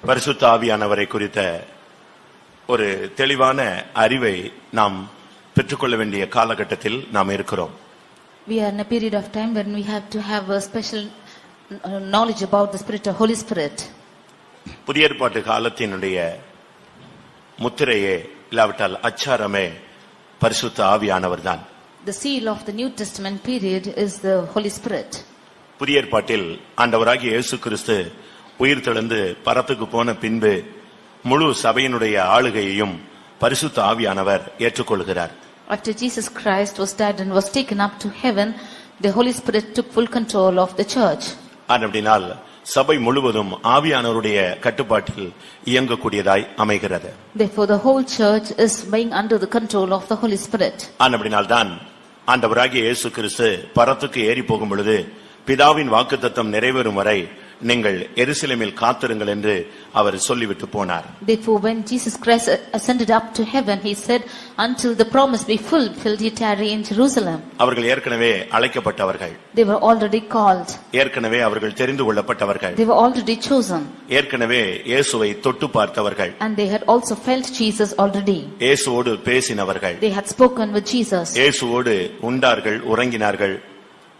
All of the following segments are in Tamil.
பரிசுத்த ஆவியானவரை குறித்த ஒரு தெளிவான அறிவை நாம் பெற்றுக்கொள்ள வேண்டிய காலகட்டத்தில் நாம் இருக்கிறோம். We are in a period of time when we have to have a special knowledge about the Spirit of Holy Spirit. புதிய ஏற்பாட்டு காலத்தினுடைய முத்திரையே இல்லாவிட்டால் அச்சாரமே பரிசுத்த ஆவியானவர் தான். The seal of the New Testament period is the Holy Spirit. புதிய ஏற்பாட்டில் ஆண்டவராகிய இயேசு கிறிஸ்து உயிர் தெழுந்து பரத்துக்கு போன பின்பு முழு சபையினுடைய ஆளுகையையும் பரிசுத்த ஆவியானவர் ஏற்றுக்கொள்கிறார். After Jesus Christ was dead and was taken up to heaven, the Holy Spirit took full control of the church. அப்படினால் சபை முழுவதும் ஆவியானவருடைய கட்டுப்பாட்டில் இயங்கக்கூடியதாய் அமைகிறது. Therefore the whole church is being under the control of the Holy Spirit. அப்படினால் தான் ஆண்டவராகிய இயேசு கிறிஸ்து பரத்துக்கு ஏறி போகும் பொழுது பிதாவின் வாக்குத்தத்தம் நிறைவேறும் வரை நீங்கள் எருசலேமில் காத்திருங்கள் என்று அவர் சொல்லிவிட்டு போனார். Therefore when Jesus Christ ascended up to heaven, he said, until the promise be fulfilled, ye tarry in Jerusalem. அவர்கள் ஏற்கனவே அழைக்கப்பட்டவர்கள். They were already called. ஏற்கனவே அவர்கள் தெரிந்து கொள்ளப்பட்டவர்கள். They were already chosen. ஏற்கனவே இயேசுவை தொட்டு பார்த்தவர்கள். And they had also felt Jesus already. இயேசுவோடு பேசினவர்கள். They had spoken with Jesus. இயேசுவோடு உண்டார்கள், உறங்கினார்கள்.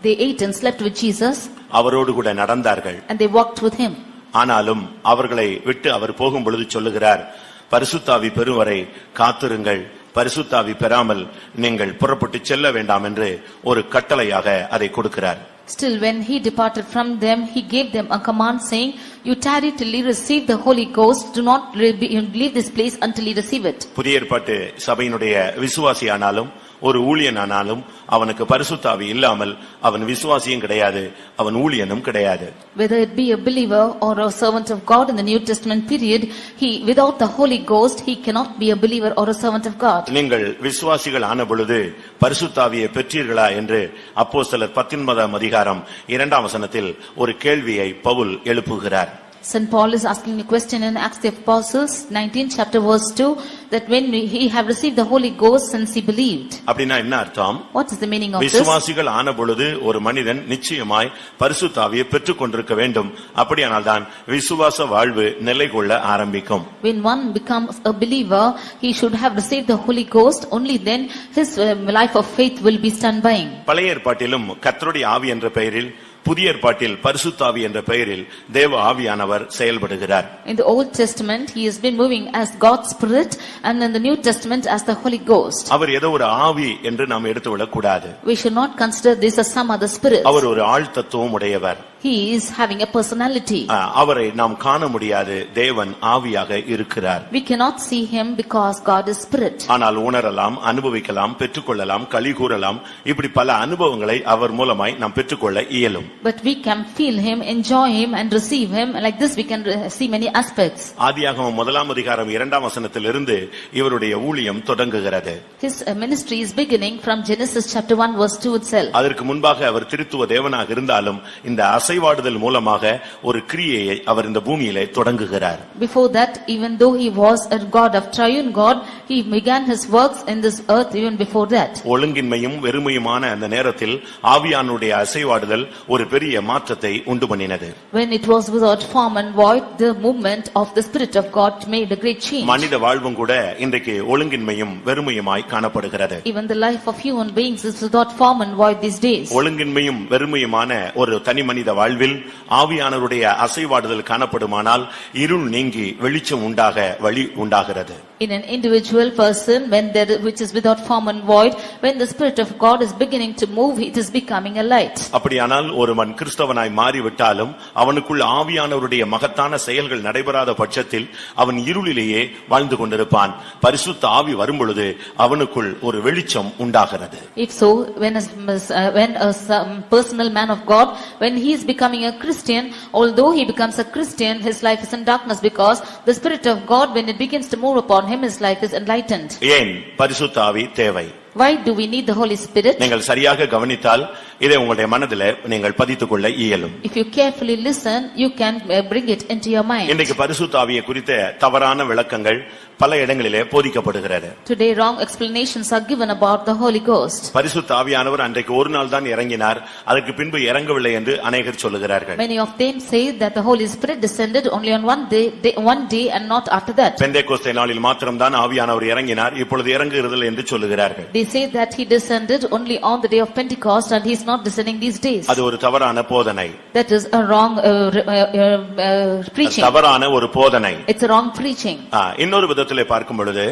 They ate and slept with Jesus. அவரோடு கூட நடந்தார்கள். And they walked with him. ஆனாலும் அவர்களை விட்டு அவர் போகும் பொழுது சொல்லுகிறார், பரிசுத்த ஆவி பெறும் வரை காத்திருங்கள், பரிசுத்த ஆவி பெறாமல் நீங்கள் புறப்பட்டு செல்ல வேண்டாம் என்று ஒரு கட்டளையாக அதை கொடுக்கிறார். Still when he departed from them, he gave them a command saying, you tarry till you receive the Holy Ghost, do not leave this place until you receive it. புதிய ஏற்பாட்டு சபையினுடைய விசுவாசியானாலும் ஒரு ஊழியனானாலும் அவனுக்கு பரிசுத்த ஆவி இல்லாமல் அவன் விசுவாசியும் கிடையாது, அவன் ஊழியனும் கிடையாது. Whether it be a believer or a servant of God in the New Testament period, without the Holy Ghost he cannot be a believer or a servant of God. நீங்கள் விசுவாசிகள் ஆன பொழுது பரிசுத்த ஆவியை பெற்றீர்களா என்று அப்போஸ்தலர் 19 அதிகாரம் 2 வசனத்தில் ஒரு கேள்வியை Pavul எழுப்புகிறார். St. Paul is asking a question in Acts of the Apostles 19 chapter verse 2, that when he have received the Holy Ghost since he believed. அப்படினா என்ன அர்த்தம்? What is the meaning of this? விசுவாசிகள் ஆன பொழுது ஒரு மனிதன் நிச்சயமாய் பரிசுத்த ஆவியை பெற்றுக் கொண்டிருக்க வேண்டும். அப்படியானால் தான் விசுவாச வாழ்வு நிலைகொள்ள ஆரம்பிக்கும். When one becomes a believer, he should have received the Holy Ghost, only then his life of faith will be stand by. பழைய ஏற்பாட்டிலும் கர்த்தருடைய ஆவி என்ற பெயரில், புதிய ஏற்பாட்டில் பரிசுத்த ஆவி என்ற பெயரில் தேவ ஆவியானவர் செயல்படுகிறார். In the Old Testament he has been moving as God's Spirit, and in the New Testament as the Holy Ghost. அவர் ஏதோ ஒரு ஆவி என்று நாம் எடுத்துவிடக் கூடாது. We should not consider this as some other spirit. அவர் ஒரு ஆள் தத்துவம் உடையவர். He is having a personality. அவரை நாம் காண முடியாது, தேவன் ஆவியாக இருக்கிறார். We cannot see him because God is spirit. ஆனால் உணரலாம், அனுபவிக்கலாம், பெற்றுக்கொள்ளலாம், களி கூறலாம், இப்படி பல அனுபவங்களை அவர் மூலமாய் நாம் பெற்றுக்கொள்ள இயலும். But we can feel him, enjoy him and receive him. Like this we can see many aspects. ஆதியாகமம் 1 அதிகாரம் 2 வசனத்திலிருந்து இவருடைய ஊழியம் தொடங்குகிறது. His ministry is beginning from Genesis chapter 1 verse 2 itself. அதற்கு முன்பாக அவர் திருத்துவ தேவனாக இருந்தாலும் இந்த அசைவாடுதல் மூலமாக ஒரு கிரியையை அவர் இந்த பூமியிலே தொடங்குகிறார். Before that, even though he was a God of triune God, he began his works in this earth even before that. ஒழுங்கின்மையும் வெறுமையுமான அந்த நேரத்தில் ஆவியானுடைய அசைவாடுதல் ஒரு பெரிய மாற்றத்தை உண்டு பண்ணினது. When it was without form and void, the movement of the Spirit of God made a great change. மனித வாழ்வும் கூட இன்றைக்கு ஒழுங்கின்மையும் வெறுமையுமாய் காணப்படுகிறது. Even the life of human beings is without form and void these days. ஒழுங்கின்மையும் வெறுமையுமான ஒரு தனி மனித வாழ்வில் ஆவியானவருடைய அசைவாடுதல் காணப்படுமானால் இருள் நீங்கி வெளிச்சம் உண்டாக வழி உண்டாகிறது. In an individual person, which is without form and void, when the Spirit of God is beginning to move, it is becoming a light. அப்படியானால் ஒருவன் கிறிஸ்தவனாய் மாறிவிட்டாலும் அவனுக்குள் ஆவியானவருடைய மகத்தான செயல்கள் நடைபெறாத பட்சத்தில் அவன் இருளிலேயே வாழ்ந்து கொண்டிருப்பான். பரிசுத்த ஆவி வரும் பொழுது அவனுக்குள் ஒரு வெளிச்சம் உண்டாகிறது. If so, when a personal man of God, when he is becoming a Christian, although he becomes a Christian, his life is in darkness, because the Spirit of God, when it begins to move upon him, his life is enlightened. ஏன் பரிசுத்த ஆவி தேவை? Why do we need the Holy Spirit? நீங்கள் சரியாக கவனித்தால் இதை உங்களுடைய மனதிலே நீங்கள் பதித்துக் கொள்ள இயலும். If you carefully listen, you can bring it into your mind. இன்றைக்கு பரிசுத்த ஆவியை குறித்த தவறான விளக்கங்கள் பல இடங்களிலே போதிக்கப்படுகிறது. Today wrong explanations are given about the Holy Ghost. பரிசுத்த ஆவியானவர் அன்றைக்கு ஒரு நாள் தான் இறங்கினார், அதற்கு பின்பு இறங்கவில்லை என்று அநேகர் சொல்லுகிறார்கள். Many of them say that the Holy Spirit descended only on one day and not after that. Pentecost நாளில் மாத்திரம்தான் ஆவியானவர் இறங்கினார், இப்பொழுது இறங்குகிறதில்லை என்று சொல்லுகிறார்கள். They say that he descended only on the day of Pentecost and he is not descending these days. அது ஒரு தவறான போதனை. That is a wrong preaching. தவறான ஒரு போதனை. It's a wrong preaching. இன்னொரு விதத்திலே பார்க்கும் பொழுது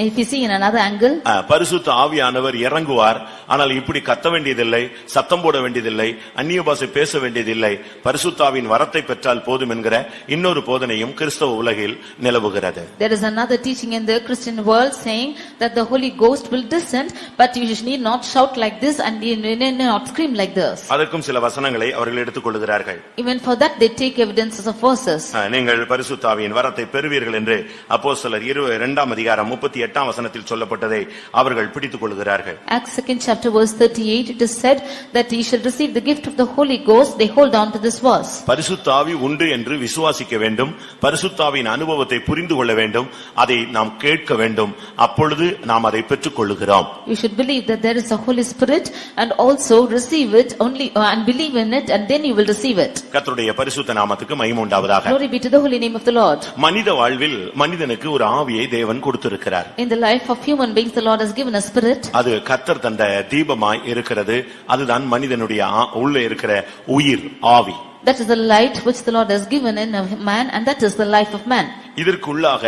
If you see in another angle, பரிசுத்த ஆவியானவர் இறங்குவார், ஆனால் இப்படி கத்த வேண்டியதில்லை, சத்தம் போட வேண்டியதில்லை, அந்நிய பாஷை பேச வேண்டியதில்லை, பரிசுத்த ஆவியின் வரத்தை பெற்றால் போதும் என்கிற இன்னொரு போதனையும் கிறிஸ்தவ உலகில் நிலவுகிறது. There is another teaching in the Christian world saying that the Holy Ghost will descend, but you need not shout like this and you need not scream like this. அதற்கும் சில வசனங்களை அவர்கள் எடுத்துக் கொள்கிறார்கள். Even for that they take evidences of verses. நீங்கள் பரிசுத்த ஆவியின் வரத்தை பெறுவீர்கள் என்று அப்போஸ்தலர் 2 அதிகாரம் 38 வசனத்தில் சொல்லப்பட்டதை அவர்கள் பிடித்துக் கொள்கிறார்கள். Acts 2nd chapter verse 38, it is said that he shall receive the gift of the Holy Ghost. They hold on to this verse. பரிசுத்த ஆவி உண்டு என்று விசுவாசிக்க வேண்டும், பரிசுத்த ஆவியின் அனுபவத்தை புரிந்து கொள்ள வேண்டும், அதை நாம் கேட்க வேண்டும், அப்பொழுது நாம் அதை பெற்றுக் கொள்கிறோம். You should believe that there is a Holy Spirit and also receive it only and believe in it, and then you will receive it. கர்த்தருடைய பரிசுத்த நாமத்துக்கு மகிமை உண்டாவதாக. Glory be to the holy name of the Lord. மனித வாழ்வில் மனிதனுக்கு ஒரு ஆவியை தேவன் கொடுத்திருக்கிறார். In the life of human beings the Lord has given a spirit. அது கர்த்தர் தந்த தீபமாய் இருக்கிறது, அதுதான் மனிதனுடைய உள்ளே இருக்கிற உயிர் ஆவி. That is the light which the Lord has given in a man, and that is the life of man. இதற்குள்ளாக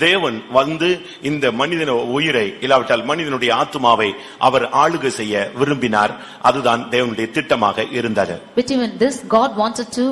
தேவன் வந்து இந்த மனிதன உயிரை இல்லாவிட்டால் மனிதனுடைய ஆத்துமாவை அவர் ஆளுகை செய்ய விரும்பினார், அதுதான் தேவனுடைய திட்டமாக இருந்தது. But even this God wanted to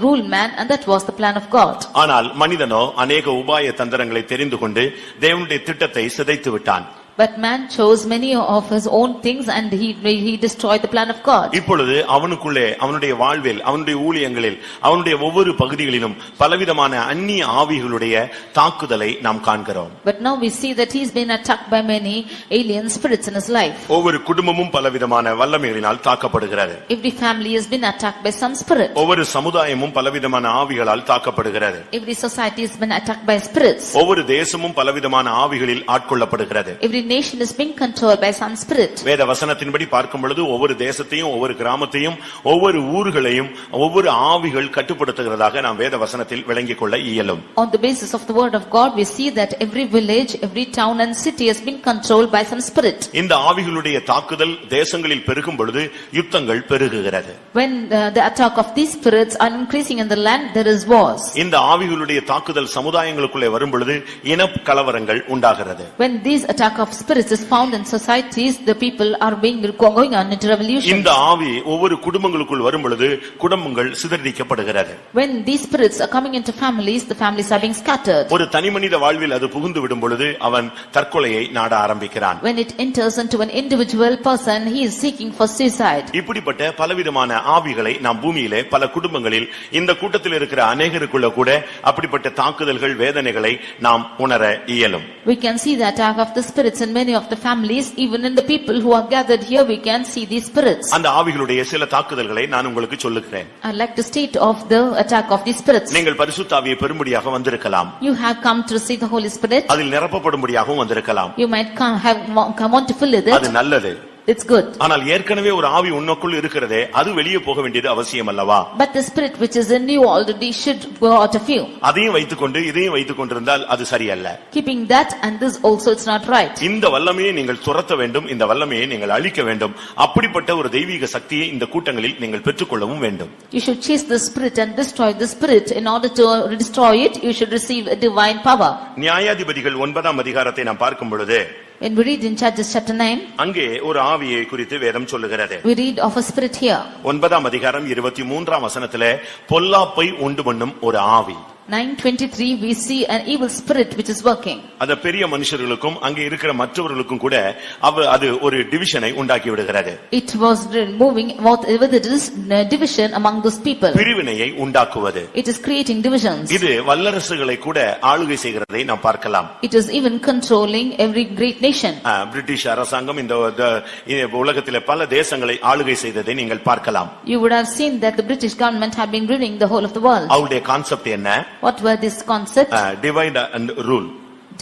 rule man, and that was the plan of God. ஆனால் மனிதனோ அநேக உபாய தந்திரங்களை தெரிந்து கொண்டு தேவனுடைய திட்டத்தை சிதைத்து விட்டான். But man chose many of his own things and he destroyed the plan of God. இப்பொழுது அவனுக்குள்ளே அவனுடைய வாழ்வில் அவனுடைய ஊழியங்களில் அவனுடைய ஒவ்வொரு பகுதிகளிலும் பலவிதமான அந்நிய ஆவிகளுடைய தாக்குதலை நாம் காண்கிறோம். But now we see that he has been attacked by many alien spirits in his life. ஒவ்வொரு குடும்பமும் பலவிதமான வல்லமைகளினால் தாக்கப்படுகிறது. Every family has been attacked by some spirit. ஒவ்வொரு சமுதாயமும் பலவிதமான ஆவிகளால் தாக்கப்படுகிறது. Every society has been attacked by spirits. ஒவ்வொரு தேசமும் பலவிதமான ஆவிகளில் ஆட்கொள்ளப்படுகிறது. Every nation is being controlled by some spirit. வேத வசனத்தின்படி பார்க்கும் பொழுது ஒவ்வொரு தேசத்தையும் ஒவ்வொரு கிராமத்தையும் ஒவ்வொரு ஊர்களையும் ஒவ்வொரு ஆவிகள் கட்டுப்படுத்துகிறதாக நாம் வேத வசனத்தில் விளங்கிக் கொள்ள இயலும். On the basis of the word of God we see that every village, every town and city has been controlled by some spirit. இந்த ஆவிகளுடைய தாக்குதல் தேசங்களில் பெருகும் பொழுது யுத்தங்கள் பெருகுகிறது. When the attack of these spirits are increasing in the land, there is wars. இந்த ஆவிகளுடைய தாக்குதல் சமுதாயங்களுக்குள்ளே வரும் பொழுது இன கலவரங்கள் உண்டாகிறது. When these attack of spirits is found in societies, the people are going on into revolution. இந்த ஆவி ஒவ்வொரு குடும்பங்களுக்குள் வரும் பொழுது குடும்பங்கள் சிதறடிக்கப்படுகிறது. When these spirits are coming into families, the families are being scattered. ஒரு தனிமனித வாழ்வில் அது புகுந்து விடும் பொழுது அவன் தற்கொலையை நாட ஆரம்பிக்கிறான். When it enters into an individual person, he is seeking for suicide. இப்படிப்பட்ட பலவிதமான ஆவிகளை நாம் பூமியிலே பல குடும்பங்களில் இந்த கூட்டத்தில் இருக்கிற அநேகருக்குள்ள கூட அப்படிப்பட்ட தாக்குதல்கள் வேதனைகளை நாம் உணர இயலும். We can see the attack of the spirits in many of the families, even in the people who are gathered here we can see these spirits. அந்த ஆவிகளுடைய சில தாக்குதல்களை நான் உங்களுக்கு சொல்லுகிறேன். I like to state of the attack of these spirits. நீங்கள் பரிசுத்த ஆவியை பெறும்படியாக வந்திருக்கலாம். You have come to receive the Holy Spirit. அதில் நிரப்பப்படும்படியாகவும் வந்திருக்கலாம். You might come on to fill it. அது நல்லது. It's good. ஆனால் ஏற்கனவே ஒரு ஆவி உனக்குள் இருக்கிறதே, அது வெளியே போக வேண்டியது அவசியம் அல்லவா? But the spirit which is in you already should go out of you. அதையும் வைத்துக்கொண்டு இதையும் வைத்துக்கொண்டிருந்தால் அது சரியல்ல. Keeping that and this also it's not right. இந்த வல்லமையை நீங்கள் துரத்த வேண்டும், இந்த வல்லமையை நீங்கள் அழிக்க வேண்டும். அப்படிப்பட்ட ஒரு தெய்வீக சக்தியை இந்த கூட்டங்களில் நீங்கள் பெற்றுக்கொள்ளவும் வேண்டும். You should chase the spirit and destroy the spirit. In order to destroy it, you should receive a divine power. நியாயாதிபதிகள் 9 அதிகாரத்தை நாம் பார்க்கும் பொழுது When we read in Judges chapter 9, அங்கே ஒரு ஆவியை குறித்து வேதம் சொல்லுகிறது. we read of a spirit here. 9 அதிகாரம் 23 வசனத்திலே பொல்லாப்பை உண்டு பண்ணும் ஒரு ஆவி. 9:23 we see an evil spirit which is working. அந்த பெரிய மனுஷர்களுக்கும் அங்கே இருக்கிற மற்றவர்களுக்கும் கூட அது ஒரு டிவிஷனை உண்டாக்கி விடுகிறது. It was moving whatever there is division among those people. பிரிவினையை உண்டாக்குவது. It is creating divisions. இது வல்லரசுகளை கூட ஆளுகை செய்கிறதை நாம் பார்க்கலாம். It is even controlling every great nation. British அரசாங்கம் இந்த உலகத்திலே பல தேசங்களை ஆளுகை செய்ததை நீங்கள் பார்க்கலாம். You would have seen that the British government have been ruling the whole of the world. அவருடைய கான்செப்ட் என்ன? What were this concept? Divide and rule.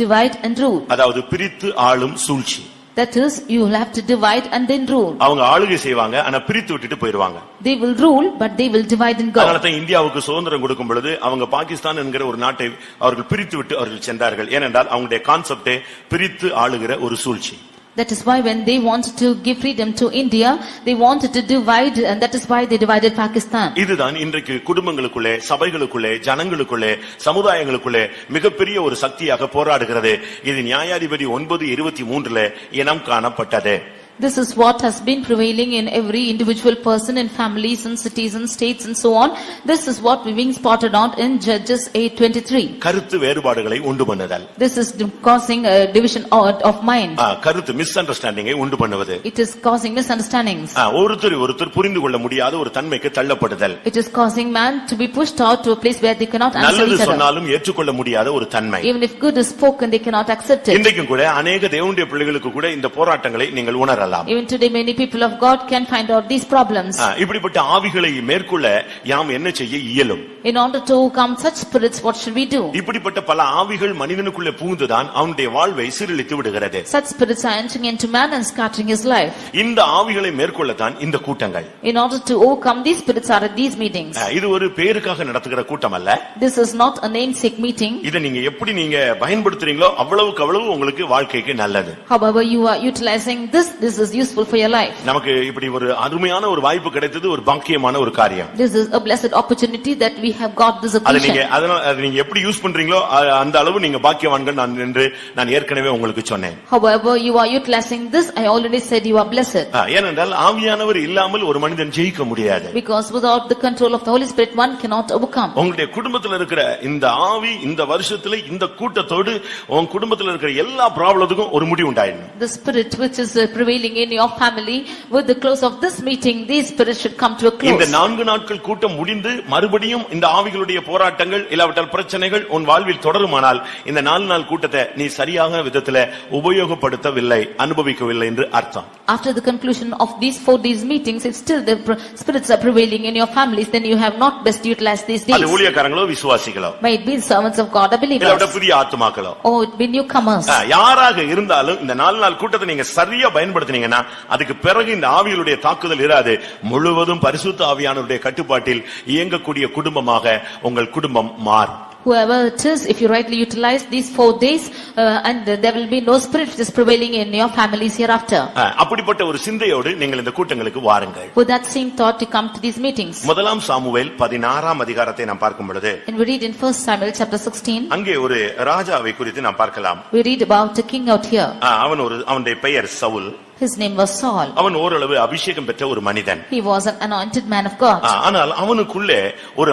Divide and rule. அதாவது பிரித்து ஆளும் சூழ்ச்சி. That is, you will have to divide and then rule. அவங்க ஆளுகை செய்வாங்க, ஆனா பிரித்து விட்டுட்டு போயிடுவாங்க. They will rule, but they will divide and go. அதனால தான் இந்தியாவுக்கு சுதந்திரம் கொடுக்கும் பொழுது அவங்க பாகிஸ்தான் என்கிற ஒரு நாட்டை அவர்கள் பிரித்து விட்டு அவர்கள் சென்றார்கள். ஏனென்றால் அவங்களுடைய கான்செப்டே பிரித்து ஆளுகிற ஒரு சூழ்ச்சி. That is why when they wanted to give freedom to India, they wanted to divide, and that is why they divided Pakistan. இதுதான் இன்றைக்கு குடும்பங்களுக்குள்ளே, சபைகளுக்குள்ளே, ஜனங்களுக்குள்ளே, சமுதாயங்களுக்குள்ளே மிகப்பெரிய ஒரு சக்தியாக போராடுகிறது. இது நியாயாதிபதி 9:23 இனம் காணப்பட்டது. This is what has been prevailing in every individual person, in families and cities and states and so on. This is what we being spotted out in Judges 8:23. கருத்து வேறுபாடுகளை உண்டு பண்ணுதல். This is causing a division of mind. கருத்து மிஸ் அண்டர்ஸ்டாண்டிங்கை உண்டு பண்ணுவது. It is causing misunderstandings. ஒருத்தர் புரிந்து கொள்ள முடியாத ஒரு தன்மைக்கு தள்ளப்படுதல். It is causing man to be pushed out to a place where they cannot answer each other. நல்லது சொன்னாலும் ஏற்றுக்கொள்ள முடியாத ஒரு தன்மை. Even if good is spoken, they cannot accept it. இன்றைக்கும் கூட अनेक தேவனுடைய பிள்ளைகளுக்கு கூட இந்த போராட்டங்களை நீங்கள் உணரலாம். Even today many people of God can find out these problems. இப்படிப்பட்ட ஆவிகளை மேற்கொள்ள யாம் என்ன செய்ய இயலும்? In order to overcome such spirits, what should we do? இப்படிப்பட்ட பல ஆவிகள் மனிதனுக்குள்ளே புகுந்துதான் அவனுடைய வாழ்வை சீரழித்து விடுகிறது. Such spirits are entering into man and scattering his life. இந்த ஆவிகளை மேற்கொள்ளத்தான் இந்த கூட்டங்கள். In order to overcome these spirits are at these meetings. இது ஒரு பேருக்காக நடத்துகிற கூட்டம் அல்ல. This is not a namesake meeting. இத நீங்க எப்படி நீங்க பயன்படுத்துறீங்களோ அவ்வளவுக்கு அவ்வளவு உங்களுக்கு வாழ்க்கைக்கு நல்லது. However you are utilizing this is useful for your life. நமக்கு இப்படி ஒரு அருமையான ஒரு வாய்ப்பு கிடைத்தது ஒரு பாக்கியமான ஒரு காரியம். This is a blessed opportunity that we have got this occasion. அதை நீங்க எப்படி யூஸ் பண்றீங்களோ அந்த அளவு நீங்க பாக்கியவான்கள் என்று நான் ஏற்கனவே உங்களுக்கு சொன்னேன். However you are utilizing this, I already said you are blessed. ஏனென்றால் ஆவியானவர் இல்லாமல் ஒரு மனிதன் ஜெயிக்க முடியாது. Because without the control of the Holy Spirit one cannot overcome. உங்களுடைய குடும்பத்தில் இருக்கிற இந்த ஆவி இந்த வருஷத்துல இந்த கூட்டத்தோடு உங்க குடும்பத்தில் இருக்கிற எல்லா ப்ராப்ளத்துக்கும் ஒரு முடிவு உண்டாயிடும். The spirit which is prevailing in your family, with the close of this meeting these spirits should come to a close. இந்த 4 நாட்கள் கூட்டம் முடிந்து மறுபடியும் இந்த ஆவிகளுடைய போராட்டங்கள் இல்லாவிட்டால் பிரச்சனைகள் உன் வாழ்வில் தொடருமானால் இந்த 4 நாள் கூட்டத்தை நீ சரியான விதத்துல உபயோகப்படுத்தவில்லை, அனுபவிக்கவில்லை என்று அர்த்தம். After the conclusion of these 4 days meetings, if still the spirits are prevailing in your families, then you have not best utilized these days. அது ஊழியக்காரங்களோ விசுவாசிகளோ, may it be servants of God or believers, இல்ல புதிய ஆத்துமாக்களோ, or it be newcomers, யாராக இருந்தாலும் இந்த 4 நாள் கூட்டத்தை நீங்க சரியா பயன்படுத்தினீங்கன்னா அதுக்கு பிறகு இந்த ஆவிகளுடைய தாக்குதல் இராது. முழுவதும் பரிசுத்த ஆவியானவருடைய கட்டுப்பாட்டில் இயங்கக்கூடிய குடும்பமாக உங்கள் குடும்பம் மாறும். Whoever it is, if you rightly utilize these 4 days, and there will be no spirit which is prevailing in your families hereafter. அப்படிப்பட்ட ஒரு சிந்தையோடு நீங்கள் இந்த கூட்டங்களுக்கு வாருங்கள். With that same thought to come to these meetings. முதலாம் சாமுவேல் 16ஆம் அதிகாரத்தை நாம் பார்க்கும் பொழுது, and we read in 1 Samuel chapter 16, அங்கே ஒரு ராஜாவை குறித்து நாம் பார்க்கலாம். we read about a king out here. அவனுடைய பெயர் Saul. His name was Saul. அவன் ஓரளவு அபிஷேகம் பெற்ற ஒரு மனிதன். He was an anointed man of God. ஆனால் அவனுக்குள்ளே ஒரு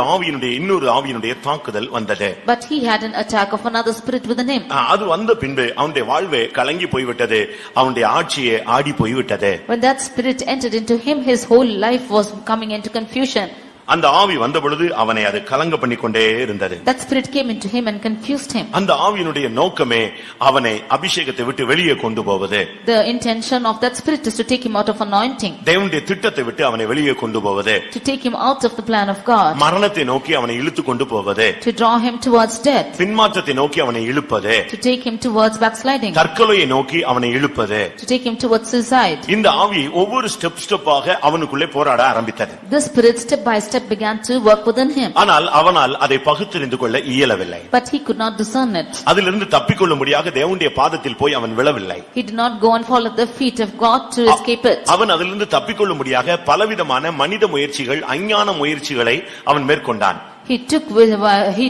இன்னொரு ஆவியினுடைய தாக்குதல் வந்தது. But he had an attack of another spirit within him. அது வந்த பின்பு அவனுடைய வாழ்வே கலங்கி போய்விட்டது, அவனுடைய ஆட்சியே ஆடி போய்விட்டது. When that spirit entered into him, his whole life was coming into confusion. அந்த ஆவி வந்த பொழுது அவனை அது கலங்க பண்ணிக்கொண்டே இருந்தது. That spirit came into him and confused him. அந்த ஆவியினுடைய நோக்கமே அவனை அபிஷேகத்தை விட்டு வெளியே கொண்டு போவது. The intention of that spirit is to take him out of anointing. தேவனுடைய திட்டத்தை விட்டு அவனை வெளியே கொண்டு போவது. To take him out of the plan of God. மரணத்தை நோக்கி அவனை இழுத்து கொண்டு போவது. To draw him towards death. பின்மாற்றத்தை நோக்கி அவனை இழுப்பது. To take him towards backsliding. தற்கொலையை நோக்கி அவனை இழுப்பது. To take him towards suicide. இந்த ஆவி ஒவ்வொரு ஸ்டெப்பாக அவனுக்குள்ளே போராட ஆரம்பித்தது. The spirit step by step began to work within him. ஆனால் அவனால் அதை பகுத்தறிந்து கொள்ள இயலவில்லை. But he could not discern it. அதிலிருந்து தப்பிக்கொள்ளும்படியாக தேவனுடைய பாதத்தில் போய் அவன் விழவில்லை. He did not go and fall at the feet of God to escape it. அவன் அதிலிருந்து தப்பிக்கொள்ளும்படியாக பலவிதமான மனித முயற்சிகள், அஞ்ஞான முயற்சிகளை அவன் மேற்கொண்டான். He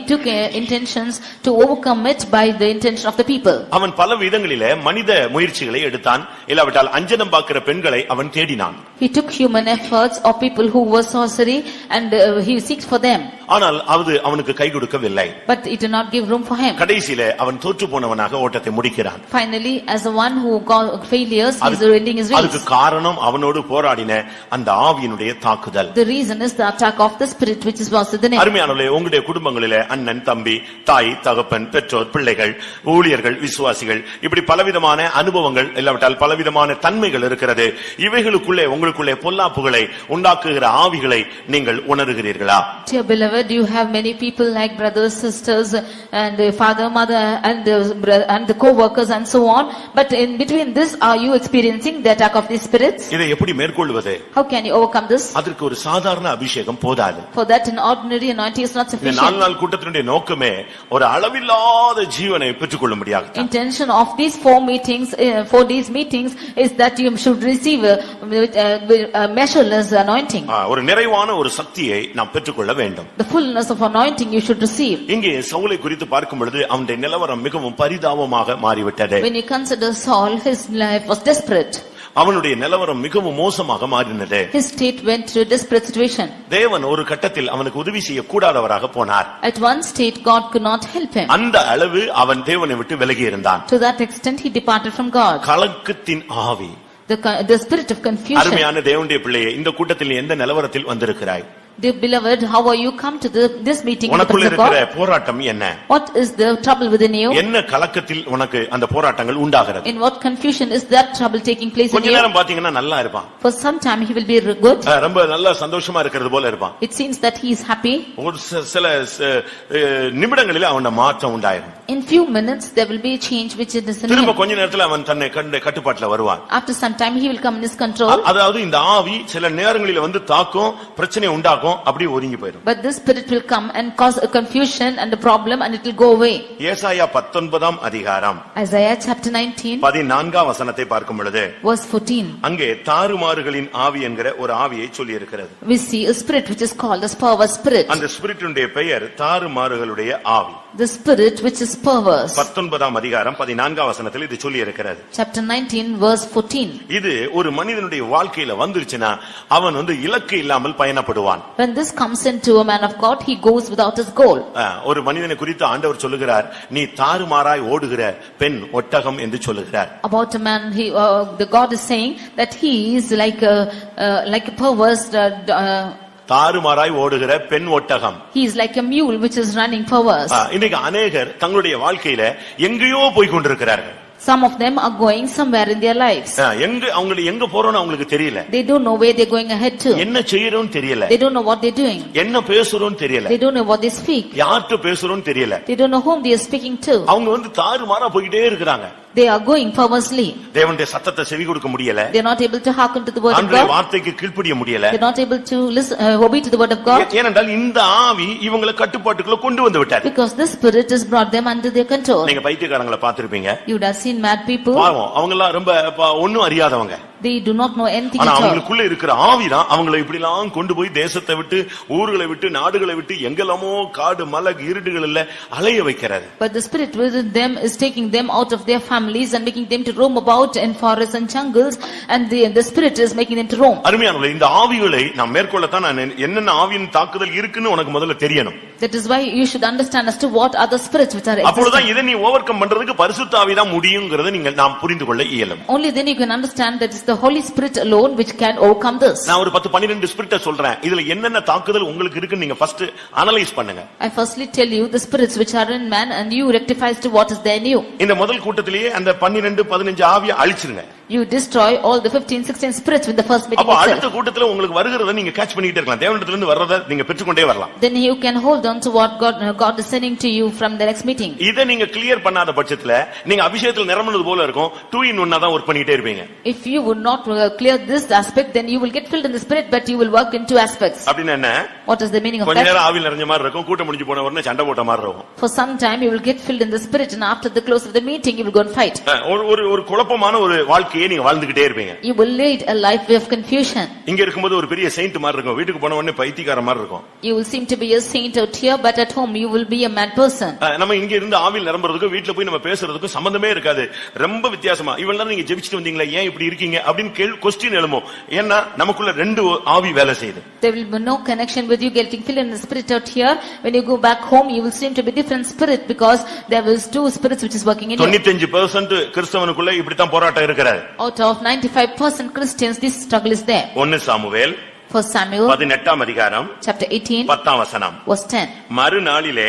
took intentions to overcome it by the intention of the people. அவன் பல விதங்களிலே மனித முயற்சிகளை எடுத்தான். இல்லாவிட்டால் அஞ்சனம் பார்க்கிற பெண்களை அவன் தேடினான். He took human efforts of people who were sorcery and he seeked for them. ஆனால் அது அவனுக்கு கை கொடுக்கவில்லை. But it did not give room for him. கடைசியிலே அவன் தோற்று போனவனாக ஓட்டத்தை முடிக்கிறான். Finally, as the one who got failures, he is ending his race. அதுக்கு காரணம் அவனோடு போராடின அந்த ஆவியினுடைய தாக்குதல். The reason is the attack of the spirit which was within him. அருமையானவர்களே, உங்களுடைய குடும்பங்களிலே அண்ணன், தம்பி, தாய், தகப்பன், பெற்றோர், பிள்ளைகள், ஊழியர்கள், விசுவாசிகள் இப்படி பலவிதமான அனுபவங்கள் இல்லாவிட்டால் பலவிதமான தன்மைகள் இருக்கிறது. இவைகளுக்குள்ளே உங்களுக்குள்ளே பொல்லாப்புகளை உண்டாக்குகிற ஆவிகளை நீங்கள் உணர்கிறீர்களா? Dear beloved, you have many people like brothers, sisters and father, mother and the co-workers and so on, but in between this are you experiencing the attack of these spirits? இதை எப்படி மேற்கொள்வது? How can you overcome this? அதற்கு ஒரு சாதாரண அபிஷேகம் போதாது. For that an ordinary anointing is not இந்த sufficient. 4 நாள் கூட்டத்தினுடைய நோக்கமே ஒரு அளவில்லாத ஜீவனை பெற்றுக்கொள்ளும்படியாக. Intention of these 4 meetings, 4 days meetings is that you should receive a measureless anointing. ஒரு நிறைவான ஒரு சக்தியை நாம் பெற்றுக்கொள்ள வேண்டும். The fullness of anointing you should receive. இங்கே சவுலை குறித்து பார்க்கும் பொழுது அவனுடைய நிலவரம் மிகவும் பரிதாபமாக மாறிவிட்டது. When you consider Saul, his life was desperate. அவனுடைய நிலவரம் மிகவும் மோசமாக மாறினது. His state went to a desperate situation. தேவன் ஒரு கட்டத்தில் அவனுக்கு உதவி செய்ய கூடாதவராக போனார். At one state God could not help him. அந்த அளவு அவன் தேவனை விட்டு விலகி இருந்தான். To that extent he departed from God. கலக்கத்தின் ஆவி, The spirit of confusion. அருமையான தேவனுடைய பிள்ளையே, இந்த கூட்டத்தில் எந்த நிலவரத்தில் வந்திருக்கிறாய்? Dear beloved, how are you come to this meeting in the உனக்குள்ள presence of இருக்கிற God? போராட்டம் என்ன? What is the trouble within you? என்ன கலக்கத்தில் உனக்கு அந்த போராட்டங்கள் உண்டாகிறது? In what confusion is that trouble taking place in கொஞ்ச you? நேரம் பாத்தீங்கன்னா நல்லா இருப்பான். For some time he will be good. ரொம்ப நல்ல சந்தோஷமா இருக்கிறது போல இருப்பான். It seems that he is happy. ஒரு சில நிமிடங்களில் அவன மாற்றம் உண்டாயிரும். In few minutes there will be a change which is in திரும்ப him. கொஞ்ச நேரத்துல அவன் தன்னை கட்டுப்பாட்டுல வருவான். After some time he will come in his control. அதாவது இந்த ஆவி சில நேரங்களில் வந்து தாக்கும், பிரச்சனை உண்டாக்கும், அப்படியே ஒதுங்கி போயிடும். But this spirit will come and cause a confusion and a problem and it will go away. ஏசாயா 19 அதிகாரம் Isaiah chapter 19 14 வசனத்தை பார்க்கும் பொழுது verse 14. அங்கே தாறுமாறுகளின் ஆவி என்கிற ஒரு ஆவியை சொல்லி இருக்கிறது. We see a spirit which is called as perverse spirit. அந்த ஸ்பிரிட்டுடைய பெயர் தாறுமாறுகளுடைய ஆவி. The spirit which is perverse. 19 அதிகாரம் 14 வசனத்தில் இது சொல்லி இருக்கிறது. Chapter 19 verse 14. இது ஒரு மனிதனுடைய வாழ்க்கையில வந்துருச்சுனா அவன் வந்து இலக்கு இல்லாமல் பயணப்படுவான். When this comes into a man of God, he goes without his goal. ஒரு மனிதனை குறித்து ஆண்டவர் சொல்லுகிறார், நீ தாறுமாறாய் ஓடுகிற பெண் ஒட்டகம் என்று சொல்லுகிறார். About a man, the God is saying that he is like a perverse தாறுமாறாய் ஓடுகிற பெண் ஒட்டகம். He is like a mule which is running perverse. இன்னைக்கு அநேகர் தங்களுடைய வாழ்க்கையில எங்கேயோ போய் கொண்டிருக்கிறார்கள். Some of them are going somewhere in their lives. எங்க போறோம்னு அவங்களுக்கு தெரியல. They don't know where they're going ahead to. என்ன செய்யறோம்னு தெரியல. They don't know what they're doing. என்ன பேசுறோம்னு தெரியல. They don't know what they speak. யார்கிட்ட பேசுறோம்னு தெரியல. They don't know whom they are speaking to. அவங்க வந்து தாறுமாறா போயிட்டே இருக்காங்க. They are going perversely. தேவனுடைய சத்தத்தை செவி கொடுக்க முடியல. They are not able to hearken to the word of ஆண்டவருடைய God. வார்த்தைக்கு கீழ்ப்படிய முடியல. They are not able to listen, obey to the word of God. ஏனென்றால் இந்த ஆவி இவங்களை கட்டுப்பாட்டுக்குள்ள கொண்டு வந்து விட்டார். Because this spirit has brought them under their control. நீங்க பைத்தியக்காரங்களை பார்த்திருப்பீங்க. You would have seen mad people. பாவம், அவங்க எல்லாம் ரொம்ப ஒண்ணும் அறியாதவங்க. They do not know anything ஆனா at all. அவங்களுக்குள்ள இருக்கிற ஆவிதான் அவங்களை இப்படிலாம் கொண்டு போய் தேசத்தை விட்டு, ஊர்களை விட்டு, நாடுகளை விட்டு எங்கெல்லாமோ காடு மலை இருடுகளில் அலைய வைக்கிறது. But the spirit within them is taking them out of their families and making them to roam about in forests and jungles, and the spirit is making them to roam. அருமையானவர்களே, இந்த ஆவிகளை நாம் மேற்கொள்ளத்தான் என்னென்ன ஆவியின் தாக்குதல் இருக்குன்னு உனக்கு முதல்ல தெரியணும். That is why you should understand as to what are the spirits which are அப்பொழுதுதான் existing. இதை நீ ஓவர்கம் பண்றதுக்கு பரிசுத்த ஆவி தான் முடியும்ங்கறதை நீங்க நாம் புரிந்து கொள்ள இயலும். Only then you can understand that it's the Holy Spirit alone which can overcome this. நான் ஒரு 10-12 ஸ்பிரிட்ட சொல்றேன். இதுல என்னென்ன தாக்குதல் உங்களுக்கு இருக்குன்னு நீங்க ஃபர்ஸ்ட் அனலைஸ் பண்ணுங்க. I firstly tell you the spirits which are in man and you rectify as to what is there in you. இந்த முதல் கூட்டத்திலேயே அந்த 12-15 ஆவியை அழிச்சிருங்க. You destroy all the 15-16 spirits with the first meeting அப்ப அடுத்த itself. கூட்டத்துல உங்களுக்கு வருகிறத நீங்க கேட்ச் பண்ணிட்டே இருக்கலாம். தேவனிடத்துல இருந்து வர்றத நீங்க பெற்றுக்கொண்டே வரலாம். Then you can hold on to what God is sending to you from the next meeting. இத நீங்க கிளியர் பண்ணாத பட்சத்துல நீங்க அபிஷேகத்துல நிரம்பினது போல இருக்கும். 2 in 1 தான் வர்க் பண்ணிட்டே இருப்பீங்க. If you would not clear this aspect, then you will get filled in the spirit, but you will work in 2 aspects. அப்படினா என்ன? What is the meaning of கொஞ்ச நேரம் that? ஆவியில் நிறைஞ்ச மாதிரி இருக்கும். கூட்டம் முடிஞ்சு போன உடனே சண்டை போட்ட மாதிரி இருக்கும். For some time you will get filled in the spirit, and after the close of the meeting you will go and fight. ஒரு குழப்பமான ஒரு வாழ்க்கையை வாழ்க்கையை நீங்க வாழ்ந்துகிட்டே இருப்பீங்க. You will lead a life of confusion. இங்க இருக்கும்போது ஒரு பெரிய செயிண்ட் மாதிரி இருக்கும், வீட்டுக்கு போன உடனே பைத்தியக்கார மாதிரி இருக்கும். You will seem to be a saint out here, but at home you will be a mad person. நம்ம இங்க இருந்து ஆவியில் நிரம்புறதுக்கு வீட்ல போய் நம்ம பேசுறதுக்கு சம்பந்தமே இருக்காது. ரொம்ப வித்தியாசமா இவ்வளவு நேரம் நீங்க ஜெபிச்சிட்டு வந்தீங்களா, ஏன் இப்படி இருக்கீங்க அப்படின்னு கொஸ்டின் எழுமோ. ஏன்னா நமக்குள்ள ரெண்டு ஆவி வேலை செய்யுது. There will be no connection with you getting filled in the spirit out here. When you go back home, you will seem to be different spirit because there is two spirits which is working in you. 95% கிறிஸ்தவனுக்குள்ள இப்படி தான் போராட்டம் இருக்குது. Out of 95% Christians, this struggle is there. 1 Samuel 1 Samuel 18 அதிகாரம் chapter 18 10 வசனம். verse 10. மறுநாளிலே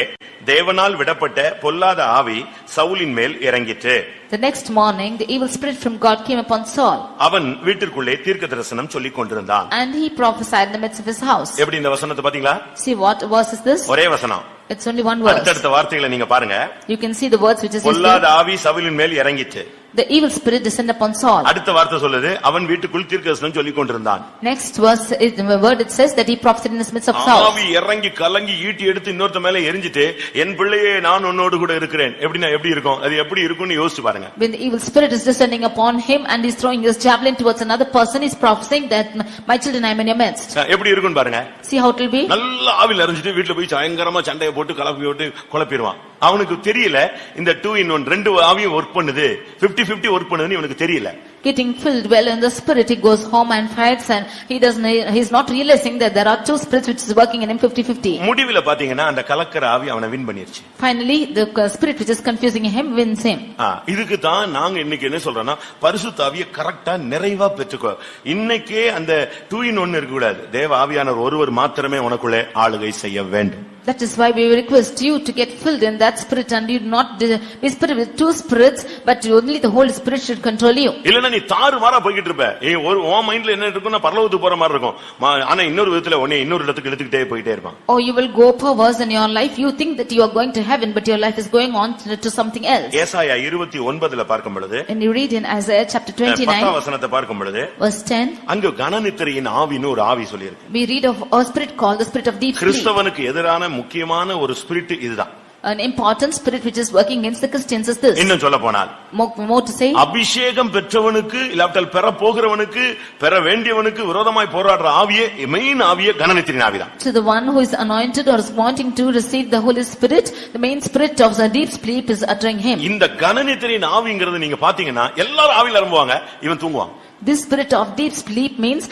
தேவனால் விடப்பட்ட பொல்லாத ஆவி சவுலின் மேல் இறங்கிற்று. The next morning, the evil spirit from God came upon Saul. அவன் வீட்டிற்குள்ளே தீர்க்கதரிசனம் சொல்லிக் கொண்டிருந்தான். And he prophesied in the midst of his house. எப்படி இந்த வசனத்தை பாத்தீங்களா? See what verse is this? ஒரே வசனம். It's only one verse. அடுத்த வார்த்தைகளை நீங்க பாருங்க. You can see the words which is பொல்லாத ஆவி சவுலின் மேல் இறங்கிற்று. The evil spirit descended upon Saul. அடுத்த வார்த்தை சொல்லுது, அவன் வீட்டுக்குள் தீர்க்கதரிசனம் சொல்லிக் கொண்டிருந்தான். Next verse, the word it says that he prophesied in the midst of Saul. ஆவி இறங்கி கலங்கி ஈட்டி எடுத்து இன்னொருத்த மேல எரிஞ்சிட்டு, என் பிள்ளையே நான் உன்னோடு கூட இருக்கிறேன். எப்படி இருக்கும்? அது எப்படி இருக்கும்னு யோசிச்சு பாருங்க. When the evil spirit is descending upon him and he's throwing his javelin towards another person, he's prophesying that my children I am in your midst. எப்படி இருக்கும்னு பாருங்க. See how it will be? நல்ல ஆவில எரிஞ்சிட்டு வீட்ல போய் பயங்கரமா சண்டைய போட்டு கலப்பி போட்டு குழப்பிடுவான். அவனுக்கு தெரியல இந்த 2 in 1 ரெண்டு ஆவியும் வர்க் பண்ணுது, 50-50 வர்க் பண்ணுதுன்னு இவனுக்கு தெரியல. Getting filled well in the spirit, he goes home and fights, and he's not realizing that there are two spirits which is working in him 50-50. முடிவில பாத்தீங்கன்னா அந்த கலக்கற ஆவி அவனை வின் பண்ணிருச்சு. Finally, the spirit which is confusing him wins him. இதுக்கு தான் நாங்க இன்னைக்கு என்ன சொல்றோம்னா, பரிசுத்த ஆவியை கரெக்ட்டா நிறைவா பெற்றுக்கோ. இன்னைக்கே அந்த 2 in 1 இருக்க கூடாது. தேவ ஆவியானவர் ஒருவர் மாத்திரமே உனக்குள்ளே ஆளுகை செய்ய வேண்டும். That is why we request you to get filled in that spirit, and you not be spirit with two spirits, but only the Holy Spirit should control you. இல்லனா நீ தாறுமாறா போயிட்டு இருப்ப. ஒரு உன் மைண்ட்ல என்ன இருக்குன்னா பரலோகத்துக்கு போற மாதிரி இருக்கும். ஆனா இன்னொரு விதத்துல உன்னை இன்னொரு இடத்துக்கு இழுத்துக்கிட்டே போயிட்டே இருப்பான். Or you will go perverse in your life. You think that you are going to heaven, but your life is going on to something else. ஏசாயா 29ல பார்க்கும் பொழுது, and you read in Isaiah chapter 29 10 வசனத்தை பார்க்கும் பொழுது, verse 10, அங்க கனநித்திரையின் ஆவின்னு ஒரு ஆவி சொல்லி இருக்கு. we read of a spirit called the spirit of deep sleep. கிறிஸ்தவனுக்கு எதிரான முக்கியமான ஒரு ஸ்பிரிட் இதுதான். An important spirit which is working against the Christians is this. இன்னும் சொல்ல போனால், more to say, அபிஷேகம் பெற்றவனுக்கு இல்லாவிட்டால் பெற போகிறவனுக்கு பெற வேண்டியவனுக்கு விரோதமாய் போராடுற ஆவியே மெயின் ஆவியே கனநித்திரையின் ஆவிதான். To the one who is anointed or is wanting to receive the Holy Spirit, the main spirit of the deep sleep is uttering him. இந்த கனநித்திரையின் ஆவிங்கிறது நீங்க பாத்தீங்கன்னா எல்லாரும் ஆவியில நிரம்புவாங்க, இவன் தூங்குவான். This spirit of deep sleep means